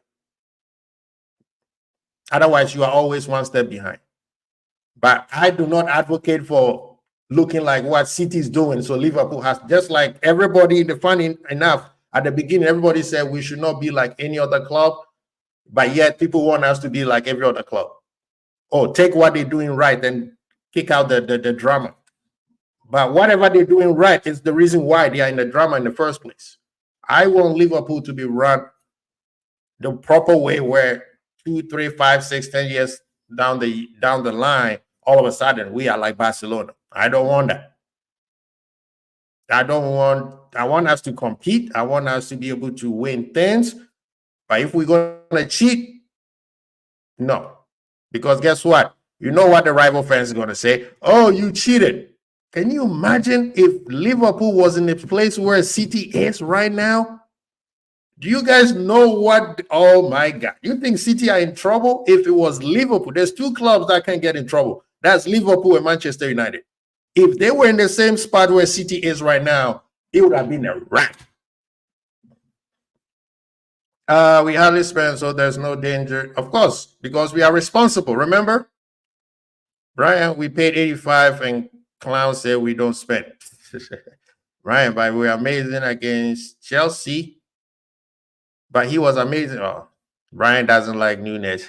Otherwise, you are always one step behind. But I do not advocate for looking like what City is doing. So Liverpool has, just like everybody, the funny enough, at the beginning, everybody said we should not be like any other club, but yet people want us to be like every other club. Oh, take what they're doing right and kick out the drama. But whatever they're doing right is the reason why they are in the drama in the first place. I want Liverpool to be run the proper way, where 2, 3, 5, 6, 10 years down the line, all of a sudden we are like Barcelona. I don't want that. I want us to compete. I want us to be able to win things. But if we're going to cheat, no. Because guess what? You know what the rival fans are going to say? Oh, you cheated. Can you imagine if Liverpool was in the place where City is right now? Do you guys know what? Oh my God. You think City are in trouble? If it was Liverpool, there's two clubs that can get in trouble. That's Liverpool and Manchester United. If they were in the same spot where City is right now, it would have been a wrap. We hardly spend, so there's no danger. Of course, because we are responsible. Remember? Brian, we paid 85 and Clown said we don't spend. Ryan, but we were amazing against Chelsea. But he was amazing. Oh, Brian doesn't like Nunes.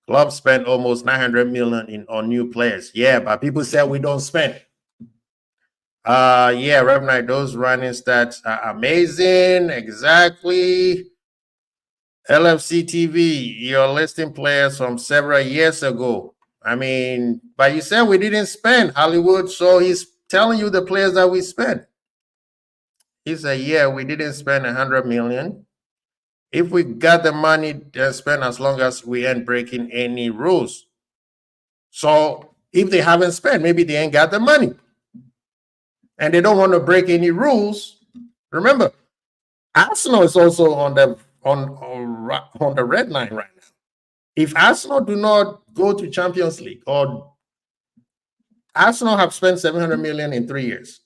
Club spent almost 900 million on new players. Yeah, but people said we don't spend. Yeah, Rev Knight, those running stats are amazing. Exactly. LFC TV, you're listing players from several years ago. I mean, but you said we didn't spend Hollywood, so he's telling you the players that we spent. He said, yeah, we didn't spend 100 million. If we got the money, then spend as long as we ain't breaking any rules. So if they haven't spent, maybe they ain't got the money. And they don't want to break any rules. Remember, Arsenal is also on the red line right now. If Arsenal do not go to Champions League, or Arsenal have spent 700 million in 3 years,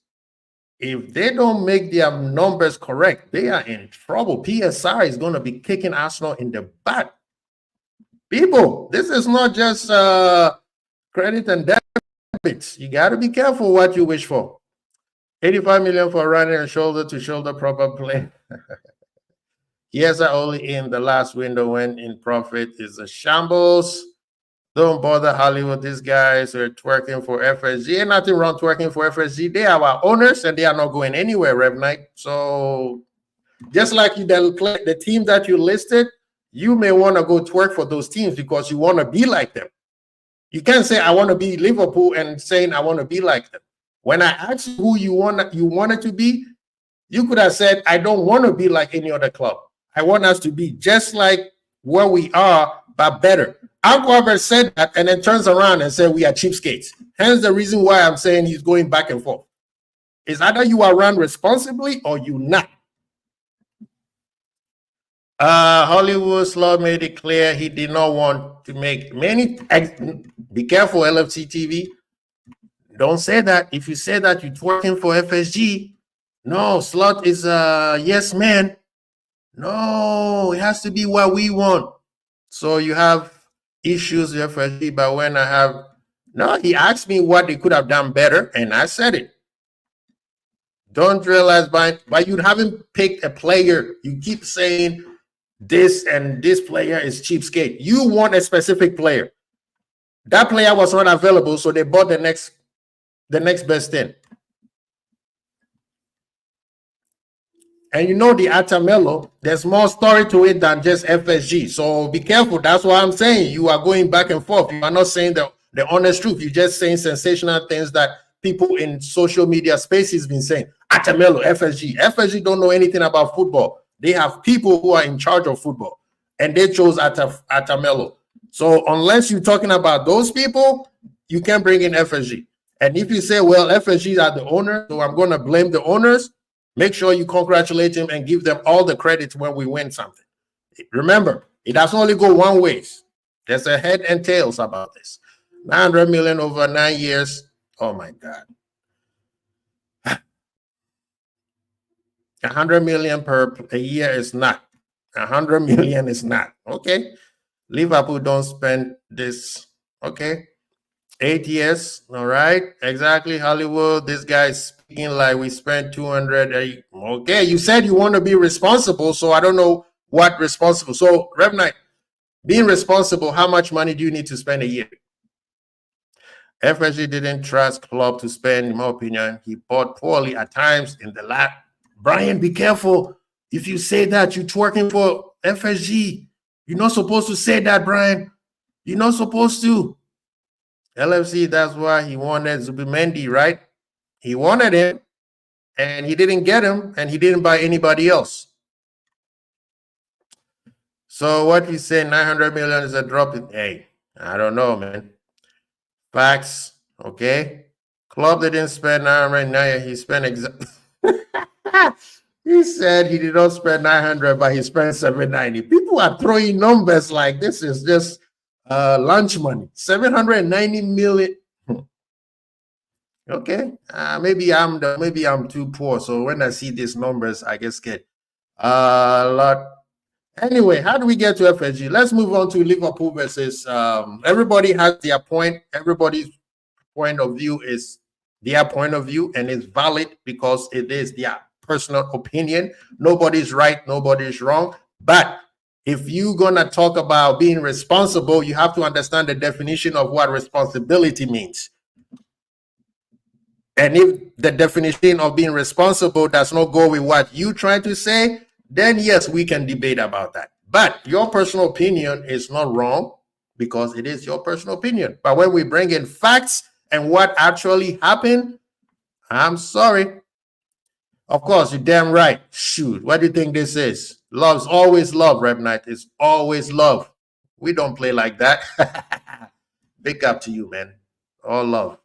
if they don't make their numbers correct, they are in trouble. PSR is going to be kicking Arsenal in the butt. People, this is not just credit and debits. You got to be careful what you wish for. 85 million for running a shoulder-to-shoulder proper play. Yes, I only in the last window when in profit is a shambles. Don't bother Hollywood. These guys are twerking for FSG. Ain't nothing wrong twerking for FSG. They are our owners and they are not going anywhere, Rev Knight. So just like the team that you listed, you may want to go twerk for those teams because you want to be like them. You can't say I want to be Liverpool and saying I want to be like them. When I asked you who you wanted to be, you could have said, I don't want to be like any other club. I want us to be just like where we are, but better. Uncle Albert said that and then turns around and said we are cheapskates. Hence the reason why I'm saying he's going back and forth. It's either you are run responsibly or you not. Hollywood Slot made it clear he did not want to make many. Be careful, LFC TV. Don't say that. If you say that you're working for FSG, no, Slot is a yes man. No, it has to be what we want. So you have issues with FSG, but when I have he asked me what they could have done better, and I said it. Don't realize but you haven't picked a player. You keep saying this and this player is cheapskate. You want a specific player. That player was not available, so they bought the next best thing. And you know the Atamelo, there's more story to it than just FSG. So be careful. That's why I'm saying you are going back and forth. You are not saying the honest truth. You're just saying sensational things that people in social media spaces been saying. Atamelo, FSG. FSG don't know anything about football. They have people who are in charge of football. And they chose Atamelo. So unless you're talking about those people, you can't bring in FSG. And if you say, well, FSG are the owners, so I'm going to blame the owners, make sure you congratulate them and give them all the credit when we win something. Remember, it does only go one way. There's a head and tails about this. 900 million over 9 years. Oh, my God. 100 million per a year is not. 100 million is not. Okay. Liverpool don't spend this. Okay. 8 years. All right. Exactly. Hollywood. This guy is speaking like we spent 200. Okay. You said you want to be responsible. So I don't know what responsible. So, Rev Knight, being responsible, how much money do you need to spend a year? FSG didn't trust Klopp to spend, in my opinion. He bought poorly at times in the lap. Brian, be careful. If you say that, you're twerking for FSG. You're not supposed to say that, Brian. You're not supposed to. LFC, that's why he wanted Zubimendi, right? He wanted him, and he didn't get him, and he didn't buy anybody else. So what you say, 900 million is a drop in, hey, I don't know, man. Facts, okay? Club didn't spend 900, he spent exactly. He said he did not spend 900, but he spent 790. People are throwing numbers like this is just lunch money. 790 million. Okay, maybe I'm too poor. So when I see these numbers, I get scared. A lot. Anyway, how do we get to FSG? Let's move on to Liverpool versus. Everybody has their point. Everybody's point of view is their point of view, and it's valid because it is their personal opinion. Nobody's right, nobody's wrong. But if you're gonna talk about being responsible, you have to understand the definition of what responsibility means. And if the definition of being responsible does not go with what you try to say, then yes, we can debate about that. But your personal opinion is not wrong because it is your personal opinion. But when we bring in facts and what actually happened, I'm sorry. Of course, you're damn right. Shoot, what do you think this is? Love's always love, Rev Knight. It's always love. We don't play like that. Big up to you, man. All love.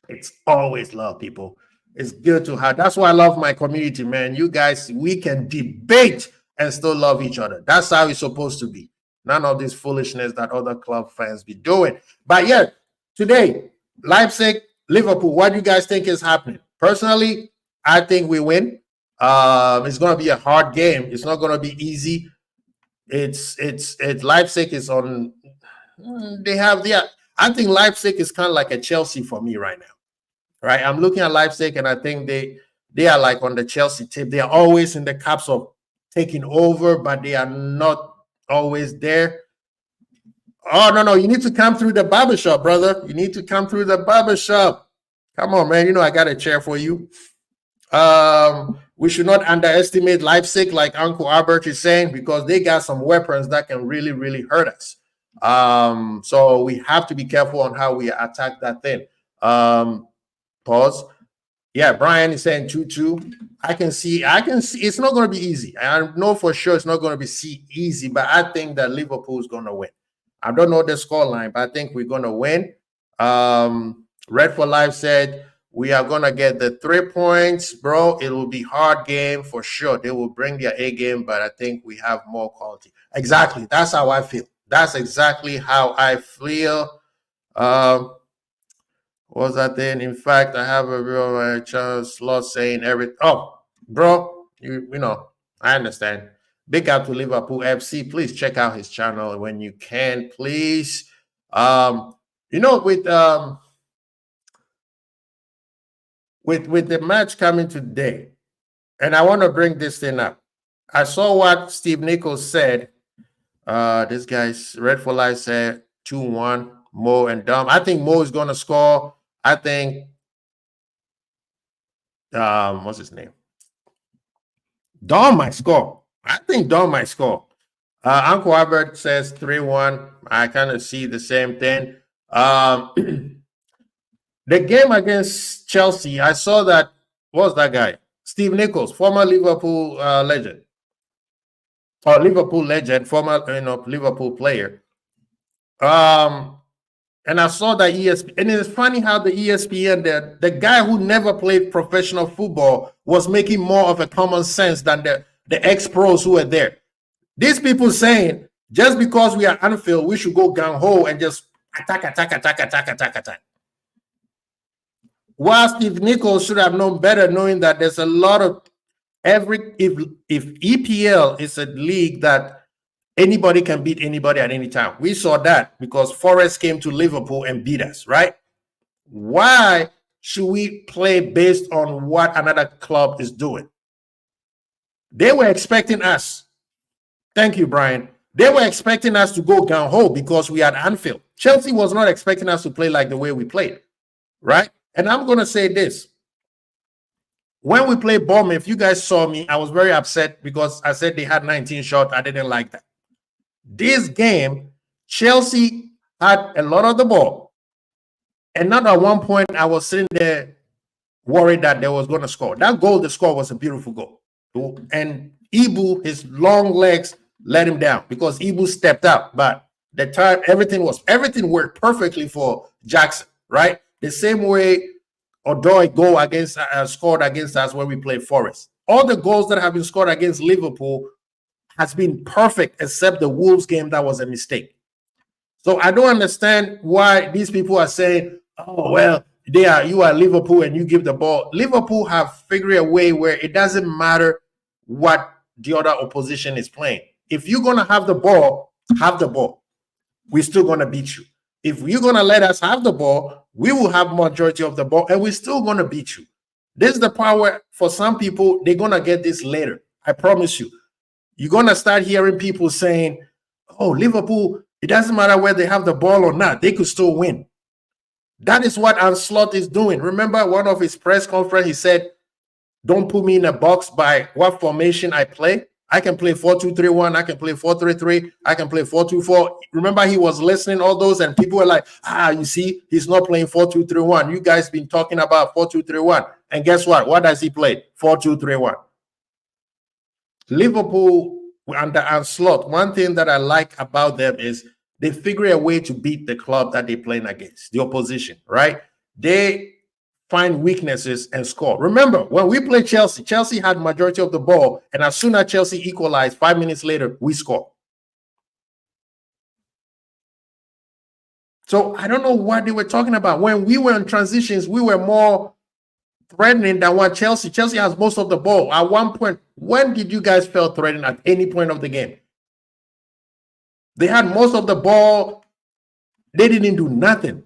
It's always love, people. It's good to have. That's why I love my community, man. You guys, we can debate and still love each other. That's how it's supposed to be. None of this foolishness that other club fans be doing. But yeah, today, Leipzig, Liverpool, what do you guys think is happening? Personally, I think we win. It's going to be a hard game. It's not going to be easy. It's Leipzig is on. They have the. I think Leipzig is kind of like a Chelsea for me right now. Right, I'm looking at Leipzig, and I think they are like on the Chelsea tip. They are always in the cups of taking over, but they are not always there. Oh no, you need to come through the barbershop, brother. You need to come through the barbershop. Come on, man. You know I got a chair for you. We should not underestimate Leipzig, like Uncle Albert is saying, because they got some weapons that can really, really hurt us. So we have to be careful on how we attack that thing. Pause. Yeah, Brian is saying 2-2. I can see it's not going to be easy. I know for sure it's not going to be easy, but I think that Liverpool is going to win. I don't know the scoreline, but I think we're going to win. Red for Life said we are going to get the 3 points, bro. It will be hard game for sure. They will bring their A game, but I think we have more quality. Exactly. That's how I feel. That's exactly how I feel. What was that then? In fact, I have a real chance slot saying everything. Oh, bro, you know, I understand. Big up to Liverpool FC. Please check out his channel when you can, please. You know, with the match coming today, and I want to bring this thing up. I saw what Steve Nichols said. This guy's Red for Life said 2-1, Mo and Dom. I think Mo is going to score. I think, what's his name? Dom might score. I think Dom might score. Uncle Albert says 3-1. I kind of see the same thing. The game against Chelsea, I saw that. What's that guy? Steve Nichols, former Liverpool legend. Or Liverpool legend, former Liverpool player. And I saw that ESPN, and it's funny how the ESPN, the guy who never played professional football was making more of a common sense than the ex-pros who were there. These people saying, just because we are Anfield, we should go gung-ho and just attack. While Steve Nichols should have known better, knowing that there's a lot of if EPL is a league that anybody can beat anybody at any time, we saw that because Forest came to Liverpool and beat us, right? Why should we play based on what another club is doing? They were expecting us. Thank you, Brian. They were expecting us to go gung ho because we had Anfield. Chelsea was not expecting us to play like the way we played, right? And I'm going to say this. When we played Bournemouth, you guys saw me. I was very upset because I said they had 19 shots. I didn't like that. This game, Chelsea had a lot of the ball. And not at one point, I was sitting there worried that they was going to score. That goal they scored was a beautiful goal. And Ibu, his long legs, let him down because Ibu stepped up. But the time, everything worked perfectly for Jackson, right? The same way Odoi goal scored against us when we played Forest. All the goals that have been scored against Liverpool has been perfect except the Wolves game that was a mistake. So I don't understand why these people are saying, oh, well, you are Liverpool and you give the ball. Liverpool have figured a way where it doesn't matter what the other opposition is playing. If you're going to have the ball, we're still going to beat you. If you're going to let us have the ball, we will have majority of the ball and we're still going to beat you. This is the power for some people. They're going to get this later. I promise you. You're going to start hearing people saying, oh, Liverpool, it doesn't matter whether they have the ball or not. They could still win. That is what Ancelotti is doing. Remember one of his press conference, he said, don't put me in a box by what formation I play. I can play 4-2-3-1. I can play 4-3-3. I can play 4-2-4. Remember, he was listening all those, and people were like, you see, he's not playing 4-2-3-1. You guys been talking about 4-2-3-1. And guess what? What does he play? 4-2-3-1. Liverpool, under Ancelotti, one thing that I like about them is they figure a way to beat the club that they're playing against, the opposition, right? They find weaknesses and score. Remember, when we played Chelsea, Chelsea had majority of the ball, and as soon as Chelsea equalized, 5 minutes later, we scored. So I don't know what they were talking about. When we were in transitions, we were more threatening than what Chelsea. Chelsea has most of the ball. At one point, when did you guys feel threatened at any point of the game? They had most of the ball. They didn't do nothing.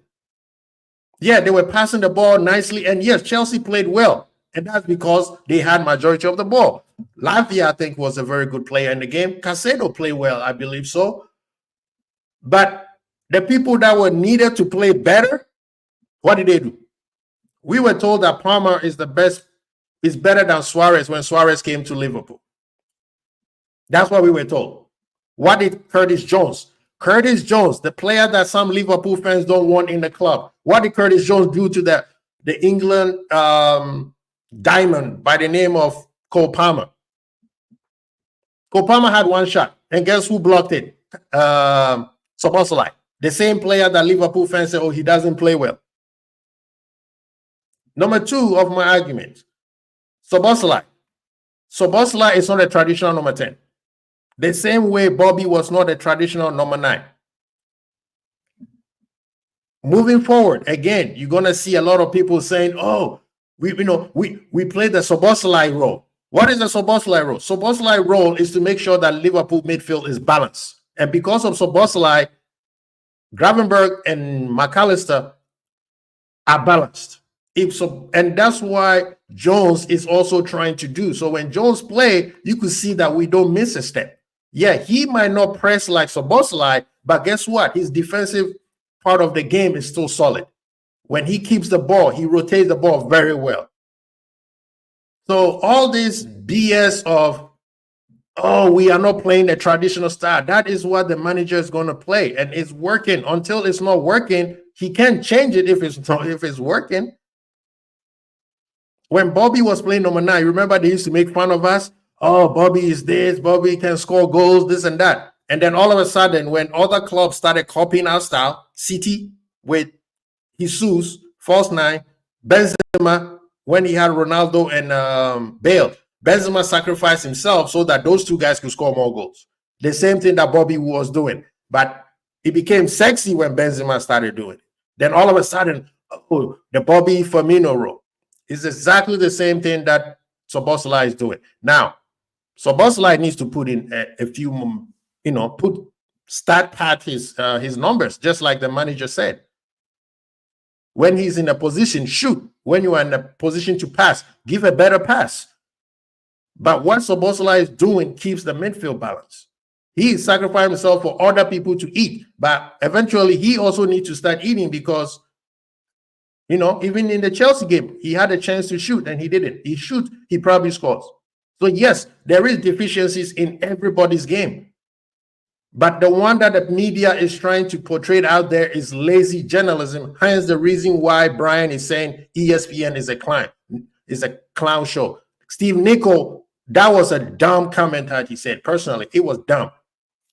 Yeah, they were passing the ball nicely. And yes, Chelsea played well. And that's because they had majority of the ball. Lavia, I think, was a very good player in the game. Caicedo played well, I believe so. But the people that were needed to play better, what did they do? We were told that Palmer is better than Suarez when Suarez came to Liverpool. That's what we were told. What did Curtis Jones? Curtis Jones, the player that some Liverpool fans don't want in the club. What did Curtis Jones do to the England diamond by the name of Cole Palmer? Cole Palmer had one shot, and guess who blocked it? Szoboszlai, the same player that Liverpool fans say, oh, he doesn't play well. Number two of my argument, Szoboszlai. Szoboszlai is not a traditional number 10. The same way Bobby was not a traditional number 9. Moving forward, again, you're going to see a lot of people saying, oh, we play the Szoboszlai role. What is the Szoboszlai role? Szoboszlai role is to make sure that Liverpool midfield is balanced. And because of Szoboszlai, Gravenberch and McAllister are balanced. And that's why Jones is also trying to do. So when Jones play, you could see that we don't miss a step. Yeah, he might not press like Szoboszlai, but guess what? His defensive part of the game is still solid. When he keeps the ball, he rotates the ball very well. So all this BS of, oh, we are not playing the traditional style, that is what the manager is going to play. And it's working. Until it's not working, he can't change it if it's working. When Bobby was playing number 9, remember they used to make fun of us? Oh, Bobby is this, Bobby can score goals, this and that. And then all of a sudden, when other clubs started copying our style, City with Jesus, false 9, Benzema, when he had Ronaldo and Bale, Benzema sacrificed himself so that those two guys could score more goals. The same thing that Bobby was doing. But it became sexy when Benzema started doing it. Then all of a sudden, oh, the Bobby Firmino role. It's exactly the same thing that Szoboszlai is doing. Now, Szoboszlai needs to put in a few, start pat his numbers, just like the manager said. When he's in a position, shoot. When you are in a position to pass, give a better pass. But what Szoboszlai is doing keeps the midfield balance. He is sacrificing himself for other people to eat. But eventually, he also needs to start eating because, even in the Chelsea game, he had a chance to shoot and he didn't. He shoots, he probably scores. So yes, there is deficiencies in everybody's game. But the one that the media is trying to portray out there is lazy journalism. Hence the reason why Brian is saying ESPN is a clown show. Steve Nichol, that was a dumb comment that he said. Personally, it was dumb.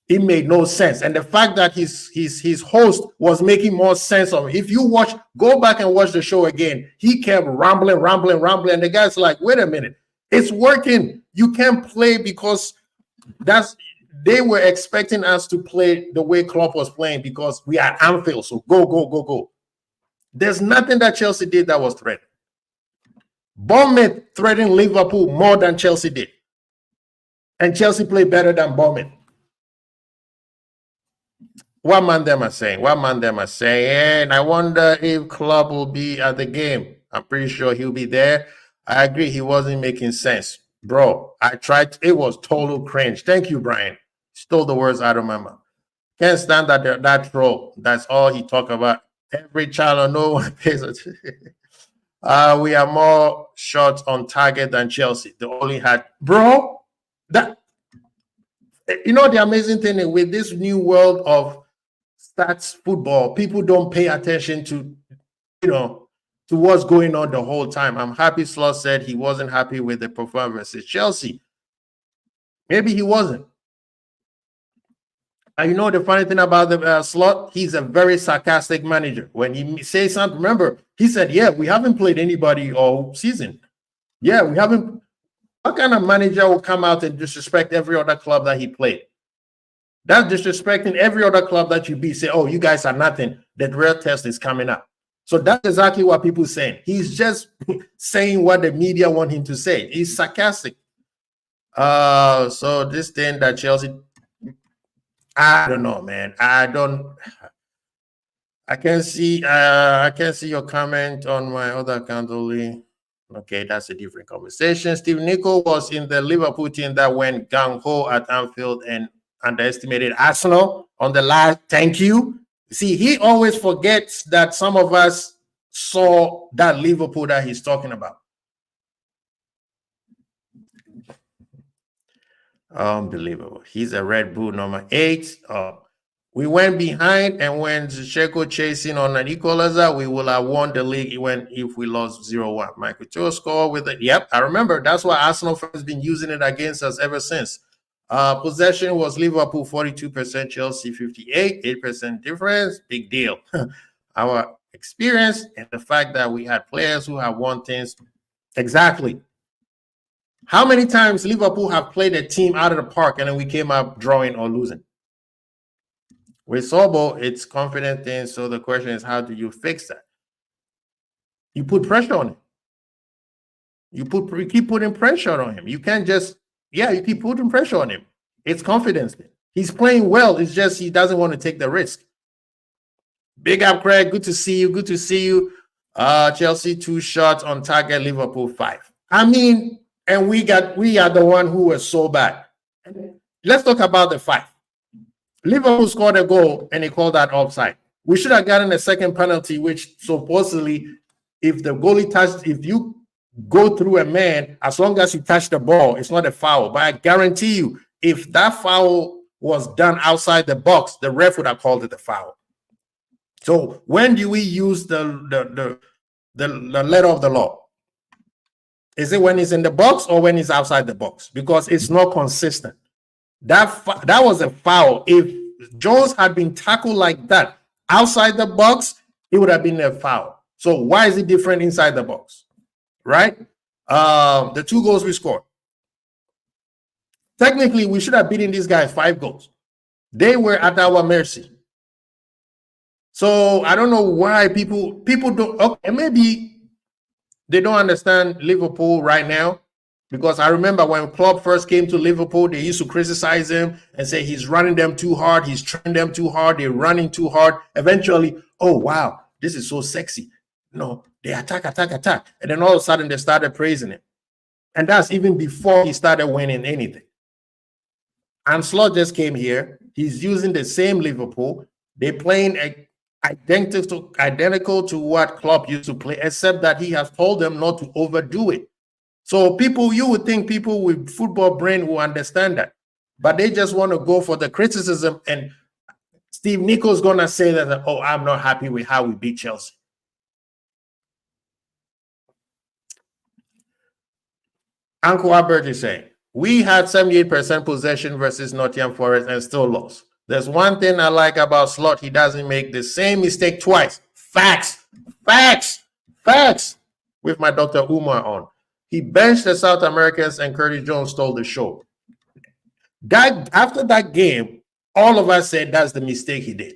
It made no sense. And the fact that his host was making more sense of it. If you go back and watch the show again, he kept rambling. And the guy's like, wait a minute, it's working. You can't play because they were expecting us to play the way Klopp was playing because we are at Anfield. So go. There's nothing that Chelsea did that was threatening. Bournemouth threatened Liverpool more than Chelsea did. And Chelsea played better than Bournemouth. What ManDem are saying? I wonder if Klopp will be at the game. I'm pretty sure he'll be there. I agree, he wasn't making sense. Bro, I tried. It was total cringe. Thank you, Brian. Stole the words out of my mouth. Can't stand that troll. That's all he talk about. Every child, no one pays attention. We are more shots on target than Chelsea. They only had, bro. The amazing thing with this new world of stats football, people don't pay attention to, to what's going on the whole time. I'm happy Slot said he wasn't happy with the performance at Chelsea. Maybe he wasn't. And the funny thing about the Slot, he's a very sarcastic manager. When he says something, remember, he said, yeah, we haven't played anybody all season. Yeah, we haven't. What kind of manager will come out and disrespect every other club that he played? That's disrespecting every other club that you beat. Say, oh, you guys are nothing. The real test is coming up. So that's exactly what people are saying. He's just saying what the media want him to say. He's sarcastic. So this thing that Chelsea, I don't know, man. I can see your comment on my other account only. Okay, that's a different conversation. Steve Nichol was in the Liverpool team that went gung-ho at Anfield and underestimated Arsenal on the last. Thank you. See, he always forgets that some of us saw that Liverpool that he's talking about. Unbelievable. He's a Red Bull number 8. We went behind, and when Zinchenko chasing on an equalizer, we will have won the league if we lost 0-1. Michael Cho scored with it. Yep, I remember. That's why Arsenal fans been using it against us ever since. Possession was Liverpool 42%, Chelsea 58%, 8% difference. Big deal. Our experience and the fact that we had players who have won things. Exactly. How many times Liverpool have played a team out of the park and then we came out drawing or losing? With Sobo, it's confident thing. So the question is, how do you fix that? You put pressure on him. You keep putting pressure on him. You can't just, you keep putting pressure on him. It's confidence. He's playing well. It's just he doesn't want to take the risk. Big up, Craig. Good to see you. Good to see you. Chelsea 2 shots on target. Liverpool 5. I mean, and we are the one who was so bad. Let's talk about the 5. Liverpool scored a goal and they called that offside. We should have gotten a second penalty, which supposedly, if the goalie if you go through a man, as long as you touch the ball, it's not a foul. But I guarantee you, if that foul was done outside the box, the ref would have called it a foul. So when do we use the letter of the law? Is it when it's in the box or when it's outside the box? Because it's not consistent. That was a foul. If Jones had been tackled like that outside the box, it would have been a foul. So why is it different inside the box? Right? The 2 goals we scored. Technically, we should have beaten these guys 5 goals. They were at our mercy. So I don't know why people don't. Okay, maybe they don't understand Liverpool right now. Because I remember when Klopp first came to Liverpool, they used to criticize him and say he's running them too hard, he's training them too hard, they're running too hard. Eventually, oh wow, this is so sexy. No, they attack, attack, attack. And then all of a sudden they started praising him. And that's even before he started winning anything. And Slot just came here. He's using the same Liverpool. They're playing identical to what Klopp used to play, except that he has told them not to overdo it. So you would think people with football brain will understand that, but they just want to go for the criticism. And Steve Nicol's going to say that, oh, I'm not happy with how we beat Chelsea. Uncle Albert is saying, we had 78% possession versus Nottingham Forest and still lost. There's one thing I like about Slot. He doesn't make the same mistake twice. Facts. With my Dr. Umar on. He benched the South Americans and Curtis Jones stole the show. After that game, all of us said that's the mistake he did.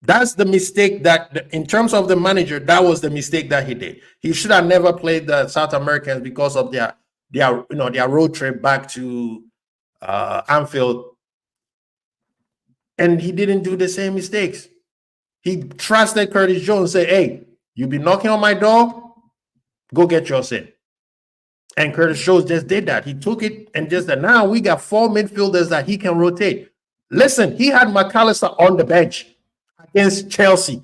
That's the mistake that, in terms of the manager, that was the mistake that he did. He should have never played the South Americans because of their road trip back to Anfield. And he didn't do the same mistakes. He trusted Curtis Jones, say, hey, you be knocking on my door, go get yours in. And Curtis Jones just did that. He took it and just said, now we got 4 midfielders that he can rotate. Listen, he had McAllister on the bench against Chelsea.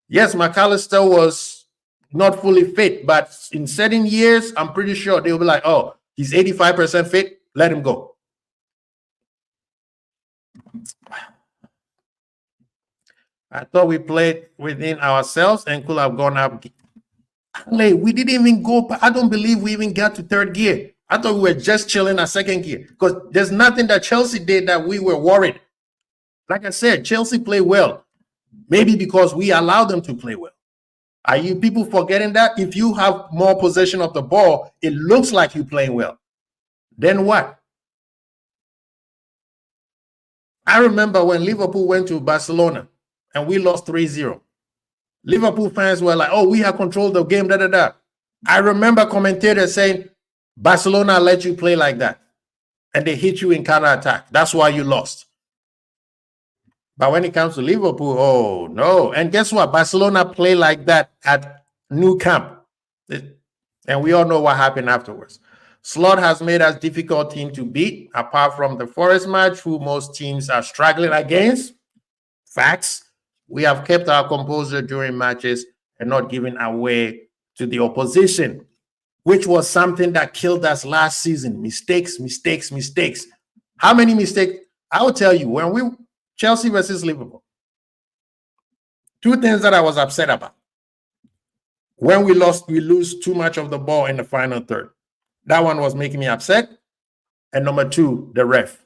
Yes, McAllister was not fully fit, but in certain years, I'm pretty sure they'll be like, oh, he's 85% fit, let him go. I thought we played within ourselves and could have gone up. We didn't even go. I don't believe we even got to third gear. I thought we were just chilling at second gear because there's nothing that Chelsea did that we were worried. Like I said, Chelsea played well, maybe because we allowed them to play well. Are you people forgetting that? If you have more possession of the ball, it looks like you're playing well. Then what? I remember when Liverpool went to Barcelona and we lost 3-0. Liverpool fans were like, oh, we have controlled the game, I remember commentators saying, Barcelona let you play like that. And they hit you in counter-attack. That's why you lost. But when it comes to Liverpool, oh, no. And guess what? Barcelona play like that at Nou Camp. And we all know what happened afterwards. Slot has made us difficult team to beat, apart from the Forest match, who most teams are struggling against. Facts. We have kept our composure during matches and not giving away to the opposition, which was something that killed us last season. Mistakes. How many mistakes? I will tell you, when Chelsea versus Liverpool, 2 things that I was upset about. When we lose too much of the ball in the final third. That one was making me upset. And number 2, the ref.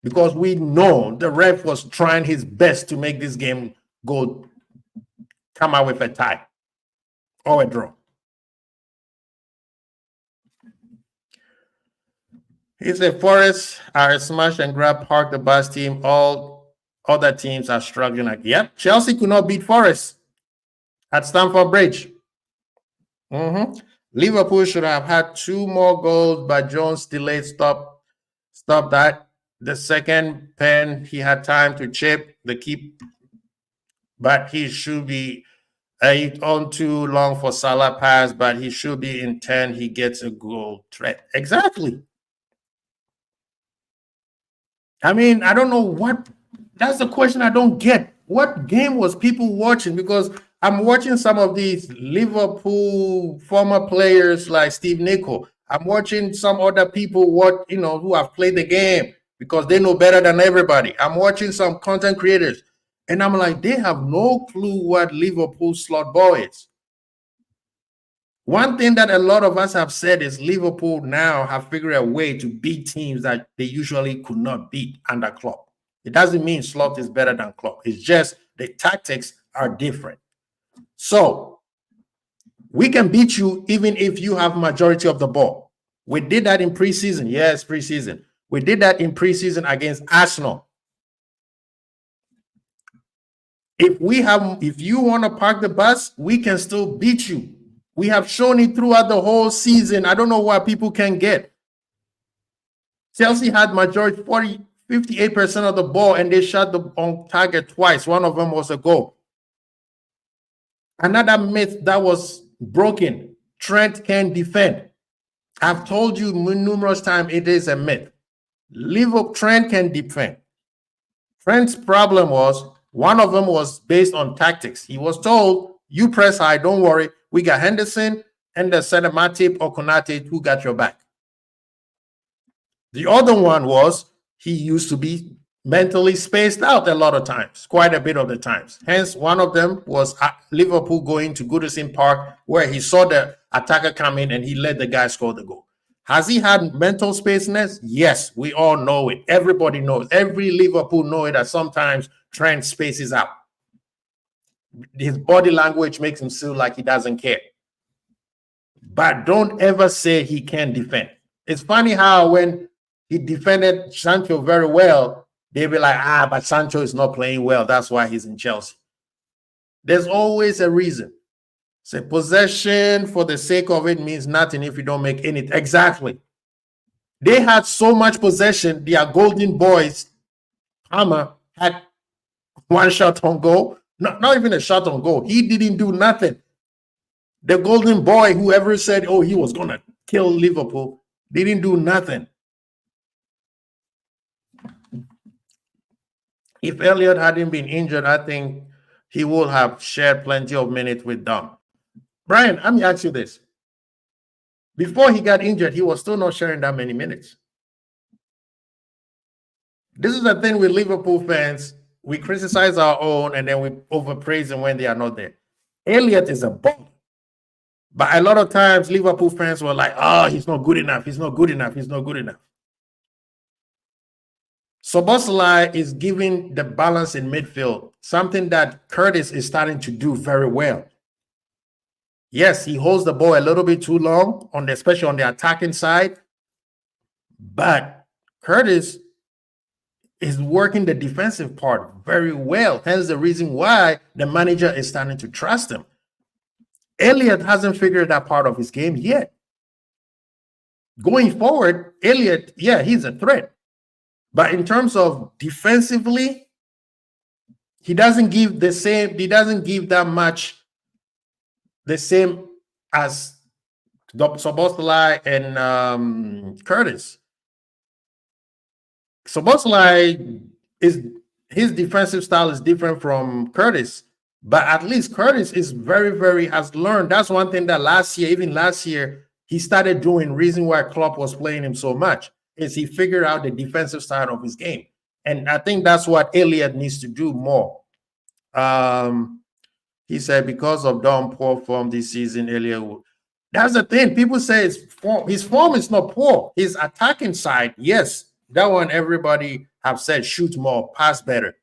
Because we know the ref was trying his best to make this game come out with a tie or a draw. He said, Forest are a smash and grab park the bus team. All other teams are struggling. Yep, Chelsea could not beat Forest at Stamford Bridge. Liverpool should have had 2 more goals, but Jones delayed stop that. The second pen, he had time to chip the keep, but he should be on too long for Salah pass, but he should be in 10. He gets a goal threat. Exactly. I mean, I don't know what. That's the question I don't get. What game was people watching? Because I'm watching some of these Liverpool former players like Steve Nichol. I'm watching some other people who have played the game because they know better than everybody. I'm watching some content creators, and I'm like, they have no clue what Liverpool slot ball is. One thing that a lot of us have said is Liverpool now have figured a way to beat teams that they usually could not beat under Klopp. It doesn't mean Slot is better than Klopp. It's just the tactics are different. So we can beat you even if you have majority of the ball. We did that in preseason. Yes, preseason. We did that in preseason against Arsenal. If you want to park the bus, we can still beat you. We have shown it throughout the whole season. I don't know why people can't get. Chelsea had majority 58% of the ball, and they shot the on target twice. One of them was a goal. Another myth that was broken: Trent can defend. I've told you numerous times it is a myth. Liverpool, Trent can defend. Trent's problem was one of them was based on tactics. He was told, "You press high, don't worry. We got Henderson and the center Matip or Konate who got your back." The other one was he used to be mentally spaced out a lot of times, quite a bit of the times. Hence, one of them was Liverpool going to Goodison Park, where he saw the attacker come in and he let the guy score the goal. Has he had mental spaceness? Yes, we all know it. Everybody knows. Every Liverpool know it that sometimes Trent spaces out. His body language makes him feel like he doesn't care. But don't ever say he can't defend. It's funny how when he defended Sancho very well, they'll be like, but Sancho is not playing well. That's why he's in Chelsea. There's always a reason. Say possession for the sake of it means nothing if you don't make anything. Exactly. They had so much possession. Their golden boys, Palmer, had one shot on goal. Not even a shot on goal. He didn't do nothing. The golden boy, whoever said, he was going to kill Liverpool, didn't do nothing. If Elliott hadn't been injured, I think he would have shared plenty of minutes with Dom. Brian, let me ask you this. Before he got injured, he was still not sharing that many minutes. This is the thing with Liverpool fans. We criticize our own and then we overpraise them when they are not there. Elliott is a bomb. But a lot of times, Liverpool fans were like, he's not good enough. He's not good enough. He's not good enough. Szoboszlai is giving the balance in midfield, something that Curtis is starting to do very well. Yes, he holds the ball a little bit too long, especially on the attacking side. But Curtis is working the defensive part very well. Hence the reason why the manager is starting to trust him. Elliott hasn't figured that part of his game yet. Going forward, Elliott, he's a threat. But in terms of defensively, he doesn't give that much the same as Szoboszlai and Curtis. Szoboszlai his defensive style is different from Curtis, but at least Curtis is has learned. That's one thing that last year, he started doing. Reason why Klopp was playing him so much is he figured out the defensive side of his game. And I think that's what Elliott needs to do more. He said because of Dom poor form this season, Elliott. That's the thing. People say his form is not poor. His attacking side, yes, that one everybody have said shoot more, pass better.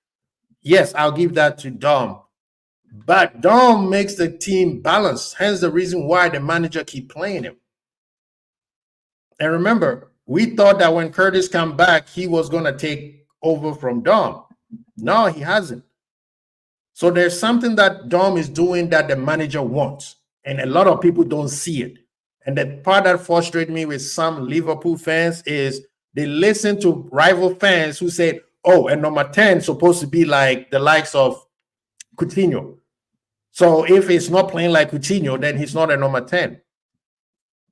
Yes, I'll give that to Dom. But Dom makes the team balanced. Hence the reason why the manager keep playing him. And remember, we thought that when Curtis come back, he was going to take over from Dom. No, he hasn't. So there's something that Dom is doing that the manager wants. And a lot of people don't see it. And the part that frustrates me with some Liverpool fans is they listen to rival fans who say, and number 10 is supposed to be like the likes of Coutinho. So if it's not playing like Coutinho, then he's not a number 10.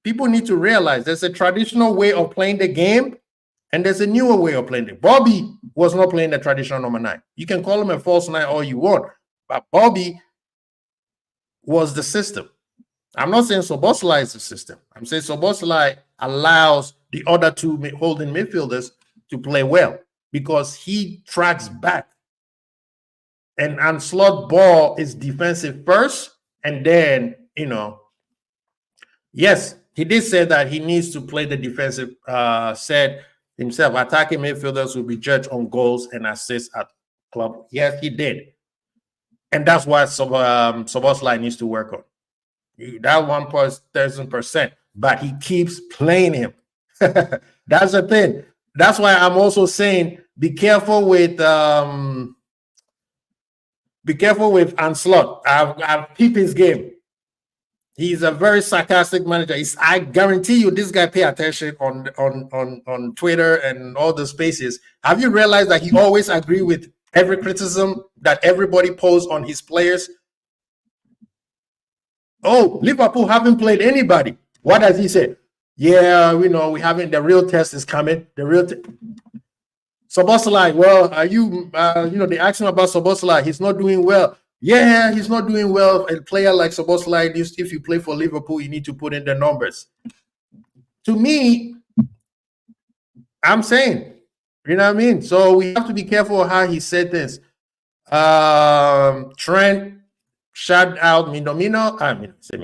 People need to realize there's a traditional way of playing the game and there's a newer way of playing it. Bobby was not playing the traditional number 9. You can call him a false 9 all you want, but Bobby was the system. I'm not saying Szoboszlai is the system. I'm saying Szoboszlai allows the other two holding midfielders to play well because he tracks back. And slot ball is defensive first, and then, yes, he did say that he needs to play the defensive, said himself, attacking midfielders will be judged on goals and assists at club. Yes, he did. And that's what Szoboszlai needs to work on. That 1,000%, but he keeps playing him. That's the thing. That's why I'm also saying be careful with Anslot. I've peeped his game. He's a very sarcastic manager. I guarantee you, this guy pay attention on Twitter and all the spaces. Have you realized that he always agree with every criticism that everybody posts on his players? Oh, Liverpool haven't played anybody. What does he say? Yeah, we know we haven't. The real test is coming. The real. Szoboszlai, well, are you? They asked him about Szoboszlai. He's not doing well. Yeah, he's not doing well. A player like Szoboszlai, if you play for Liverpool, you need to put in the numbers. To me, I'm saying, you know what I mean? So we have to be careful how he said this. Trent, shout out Mitoma,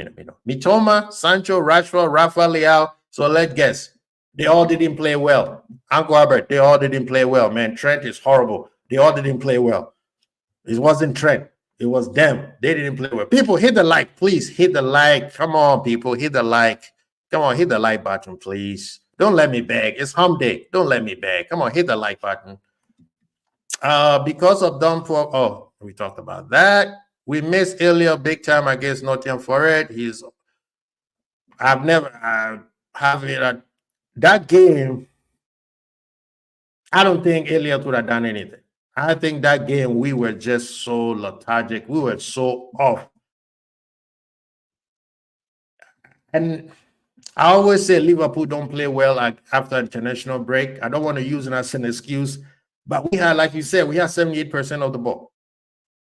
Sancho, Rashford, Rafa Leao. So let's guess. They all didn't play well. Uncle Albert, they all didn't play well, man. Trent is horrible. They all didn't play well. It wasn't Trent. It was them. They didn't play well. People, hit the like, please. Hit the like. Come on, people. Hit the like. Come on, hit the like button, please. Don't let me beg. It's home day. Don't let me beg. Come on, hit the like button. Because of dumb for we talked about that. We missed Elliot big time against Nottingham Forest. I've never have it that game. I don't think Elliot would have done anything. I think that game we were just so lethargic. We were so off. And I always say Liverpool don't play well after international break. I don't want to use it as an excuse, but we had, like you said, we had 78% of the ball.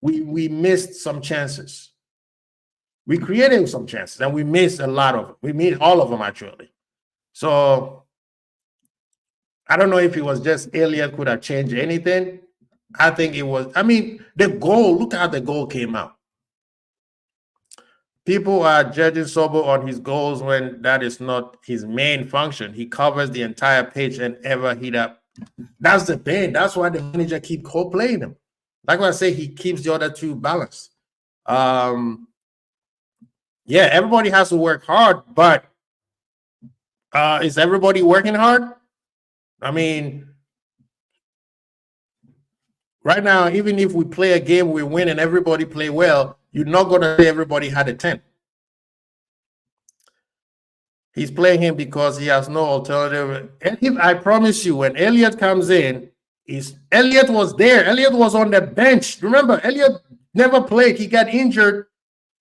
We missed some chances. We created some chances, and we missed a lot of them. We missed all of them, actually. So I don't know if it was just Elliot could have changed anything. I think it was, the goal, look how the goal came out. People are judging Sobo on his goals when that is not his main function. He covers the entire pitch and ever hit up. That's the thing. That's why the manager keep playing him. Like I say, he keeps the other two balanced. Yeah, everybody has to work hard, but is everybody working hard? Right now, even if we play a game, we win and everybody play well, you're not going to say everybody had a 10. He's playing him because he has no alternative. And I promise you, when Elliot comes in, Elliot was there. Elliot was on the bench. Remember, Elliot never played. He got injured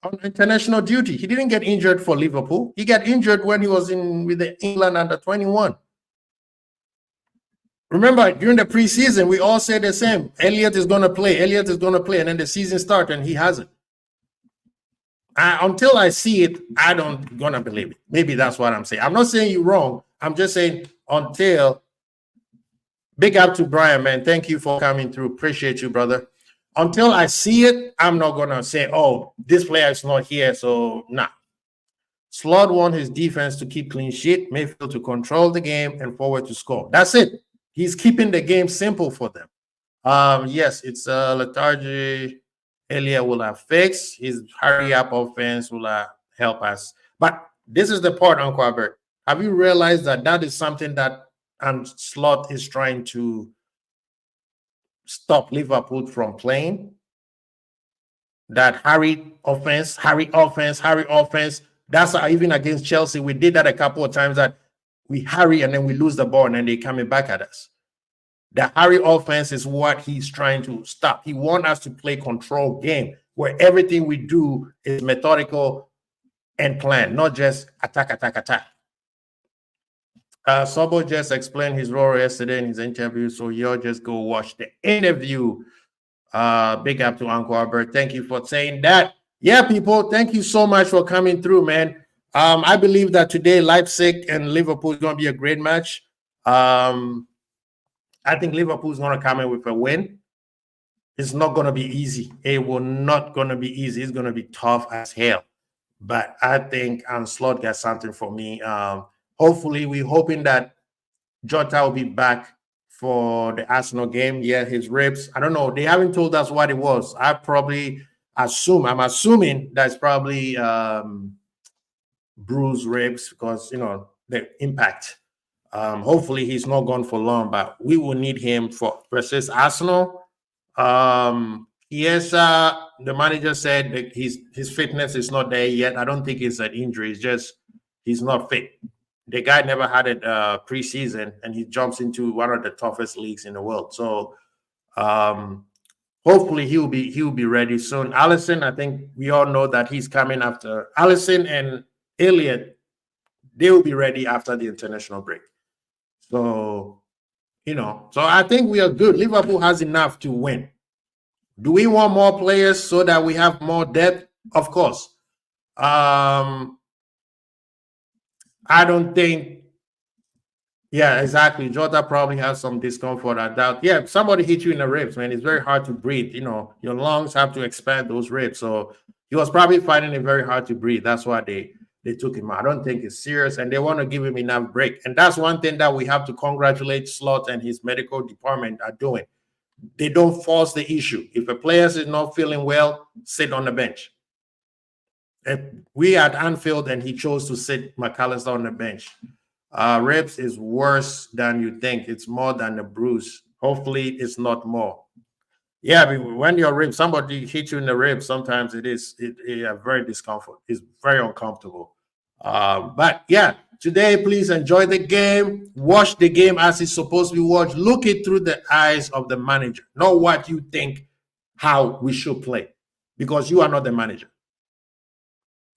on international duty. He didn't get injured for Liverpool. He got injured when he was with the England under 21. Remember, during the preseason, we all said the same. Elliot is going to play. Elliot is going to play. And then the season starts and he hasn't. Until I see it, I don't going to believe it. Maybe that's what I'm saying. I'm not saying you're wrong. I'm just saying until. Big up to Brian, man. Thank you for coming through. Appreciate you, brother. Until I see it, I'm not going to say, oh, this player is not here. So, nah. Slot won his defense to keep clean sheet, Mayfield to control the game, and forward to score. That's it. He's keeping the game simple for them. Yes, it's lethargy. Elia will have fixed. His hurry up offense will help us. But this is the part, Uncle Albert. Have you realized that is something that Slot is trying to stop Liverpool from playing? That hurry offense. That's even against Chelsea. We did that a couple of times that we hurry and then we lose the ball and then they're coming back at us. The hurry offense is what he's trying to stop. He wants us to play control game where everything we do is methodical and planned, not just attack. Sobo just explained his role yesterday in his interview, so you'll just go watch the interview. Big up to Uncle Albert. Thank you for saying that. Yeah, people, thank you so much for coming through, man. I believe that today Leipzig and Liverpool is going to be a great match. I think Liverpool is going to come in with a win. It's not going to be easy. It will not going to be easy. It's going to be tough as hell. But I think Slot got something for me. Hopefully, we're hoping that Jota will be back for the Arsenal game. Yeah, his ribs. I don't know. They haven't told us what it was. I'm assuming that's probably bruised ribs because, the impact. Hopefully he's not gone for long, but we will need him for versus Arsenal. Yes, the manager said that his fitness is not there yet. I don't think it's an injury. It's just he's not fit. The guy never had a preseason, and he jumps into one of the toughest leagues in the world. So um, hopefully he'll be ready soon. Allison, I think we all know that he's coming after Allison and Elliott. They will be ready after the international break. So so I think we are good. Liverpool has enough to win. Do we want more players so that we have more depth? Of course. I don't think. Yeah, exactly. Jota probably has some discomfort. I doubt. Yeah, somebody hit you in the ribs, man. It's very hard to breathe. Your lungs have to expand those ribs. So he was probably finding it very hard to breathe. That's why they took him out. I don't think it's serious, and they want to give him enough break. And that's one thing that we have to congratulate Slot and his medical department are doing. They don't force the issue. If a player is not feeling well, sit on the bench. If we at Anfield and he chose to sit McAllister on the bench. Ribs is worse than you think. It's more than a bruise. Hopefully, it's not more. Yeah, when your ribs, somebody hit you in the ribs, sometimes very discomfort. It's very uncomfortable. But yeah, today, please enjoy the game. Watch the game as it's supposed to be watched. Look it through the eyes of the manager. Know what you think, how we should play, because you are not the manager.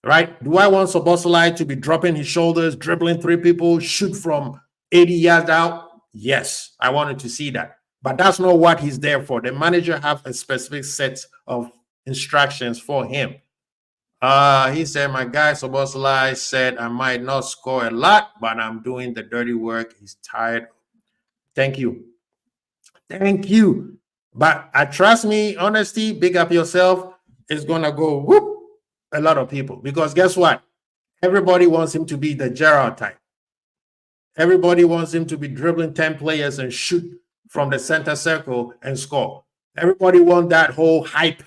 Right? Do I want Soboslai to be dropping his shoulders, dribbling three people, shoot from 80 yards out? Yes, I wanted to see that. But that's not what he's there for. The manager have a specific set of instructions for him. He said, my guy Soboslai said I might not score a lot, but I'm doing the dirty work. He's tired. Thank you. Thank you. But trust me, honesty, big up yourself, is gonna go whoop a lot of people, because guess what? Everybody wants him to be the Gerrard type. Everybody wants him to be dribbling 10 players and shoot from the center circle and score. Everybody wants that whole hype.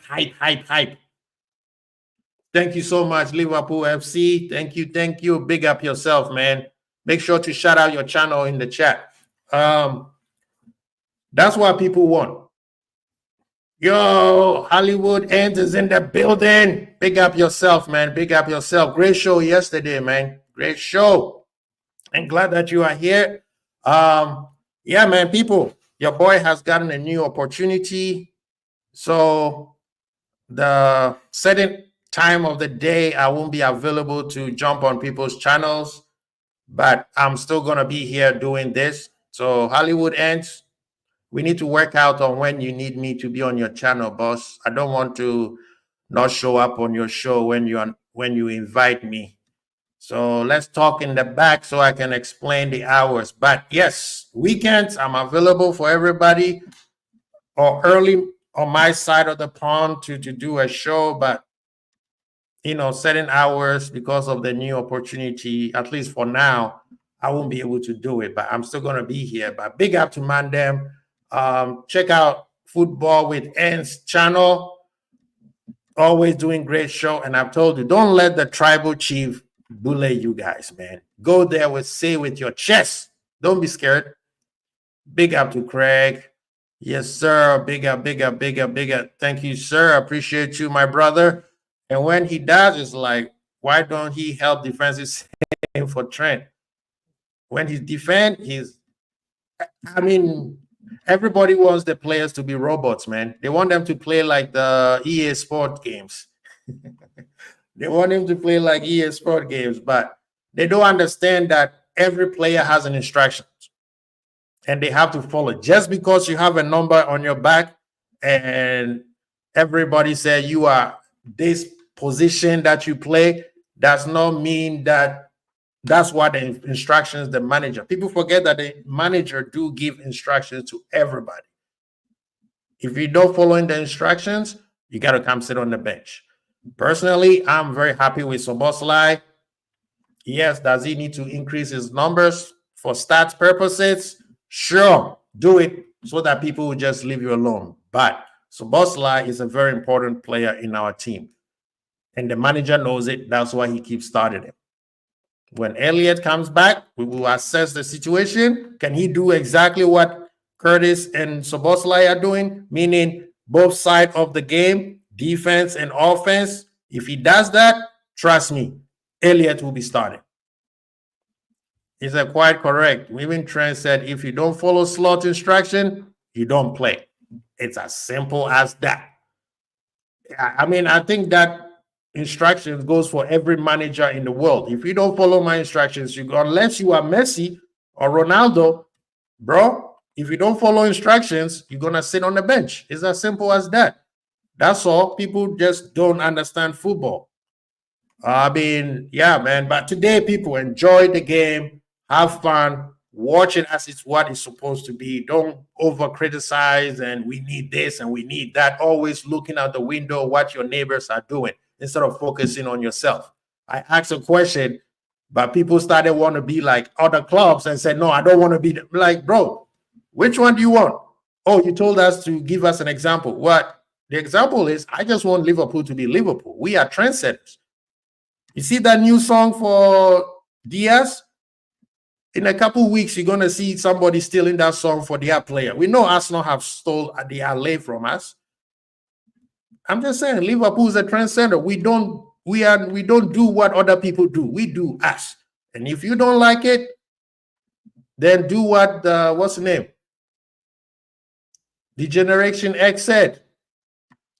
Thank you so much, Liverpool FC. Thank you. Big up yourself, man. Make sure to shout out your channel in the chat. That's what people want. Yo, Hollywood Ends is in the building. Big up yourself, man. Big up yourself. Great show yesterday, man. Great show. I'm glad that you are here. Yeah, man, people, your boy has gotten a new opportunity. So the certain time of the day, I won't be available to jump on people's channels, but I'm still going to be here doing this. So Hollywood Ends, we need to work out on when you need me to be on your channel, boss. I don't want to not show up on your show when you invite me. So let's talk in the back so I can explain the hours. But yes, weekends, I'm available for everybody, or early on my side of the pond to do a show. But certain hours, because of the new opportunity, at least for now, I won't be able to do it. But I'm still going to be here. But big up to ManDem. Check out Football with Ends channel. Always doing great show. And I've told you, don't let the tribal chief bully you guys, man. Go there with your chest. Don't be scared. Big up to Craig. Yes, sir. Big up. Thank you, sir. Appreciate you, my brother. And when he does, it's like, why don't he help defenses for Trent? When he defend, everybody wants the players to be robots, man. They want them to play like the EA Sport games. They want him to play like EA Sport games, but they don't understand that every player has an instruction and they have to follow. Just because you have a number on your back and everybody say you are this position that you play, does not mean that that's what the instructions the manager. People forget that the manager do give instructions to everybody. If you don't follow the instructions, you got to come sit on the bench. Personally, I'm very happy with Soboslai. Yes, does he need to increase his numbers for stats purposes? Sure, do it so that people will just leave you alone. But Soboslai is a very important player in our team. And the manager knows it. That's why he keeps starting him. When Elliott comes back, we will assess the situation. Can he do exactly what Curtis and Soboslai are doing? Meaning both sides of the game, defense and offense. If he does that, trust me, Elliott will be starting. Is that quite correct? Even Trent said, if you don't follow slot instruction, you don't play. It's as simple as that. I mean, I think that instructions goes for every manager in the world. If you don't follow my instructions, unless you are Messi or Ronaldo, bro, if you don't follow instructions, you're gonna sit on the bench. It's as simple as that. That's all. People just don't understand football. I mean, yeah, man. But today, people enjoy the game, have fun, watch it as it's what it's supposed to be. Don't over criticize and we need this and we need that. Always looking out the window what your neighbors are doing instead of focusing on yourself. I asked a question, but people started want to be like other clubs and said, no, I don't want to be like, bro, which one do you want? Oh, you told us to give us an example. What the example is, I just want Liverpool to be Liverpool. We are trendsetters. You see that new song for Diaz? In a couple of weeks, you're going to see somebody stealing that song for their player. We know Arsenal have stole the LA from us. I'm just saying, Liverpool is a trendsetter. We don't do what other people do. We do us. And if you don't like it, then do what what's the name? The Generation X said.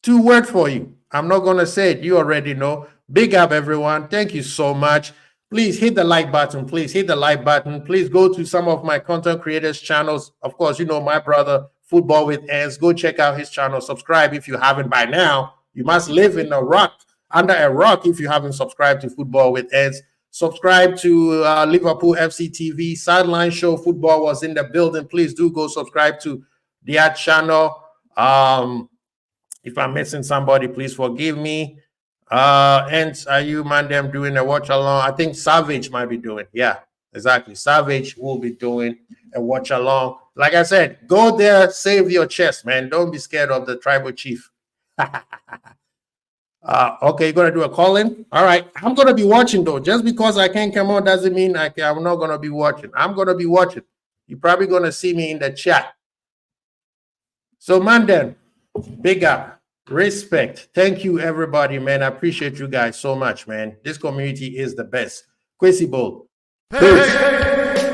2 words for you. I'm not going to say it. You already know. Big up, everyone. Thank you so much. Please hit the like button. Please hit the like button. Please go to some of my content creators' channels. Of course, you know my brother, Football with Ends. Go check out his channel. Subscribe if you haven't by now. You must live in a rock, under a rock if you haven't subscribed to Football with Ends. Subscribe to Liverpool FC TV. Sideline Show Football was in the building. Please do go subscribe to their channel. If I'm missing somebody, please forgive me. And are you, ManDem, doing a watch along? I think Savage might be doing. Yeah, exactly. Savage will be doing a watch along. Like I said, go there, save your chest, man. Don't be scared of the tribal chief. Okay, you're gonna do a call-in? All right. I'm gonna be watching though. Just because I can't come on doesn't mean I'm not gonna be watching. I'm gonna be watching. You're probably gonna see me in the chat. So, ManDem, big up. Respect. Thank you, everybody, man. I appreciate you guys so much, man. This community is the best. Kwesi Bold. Peace.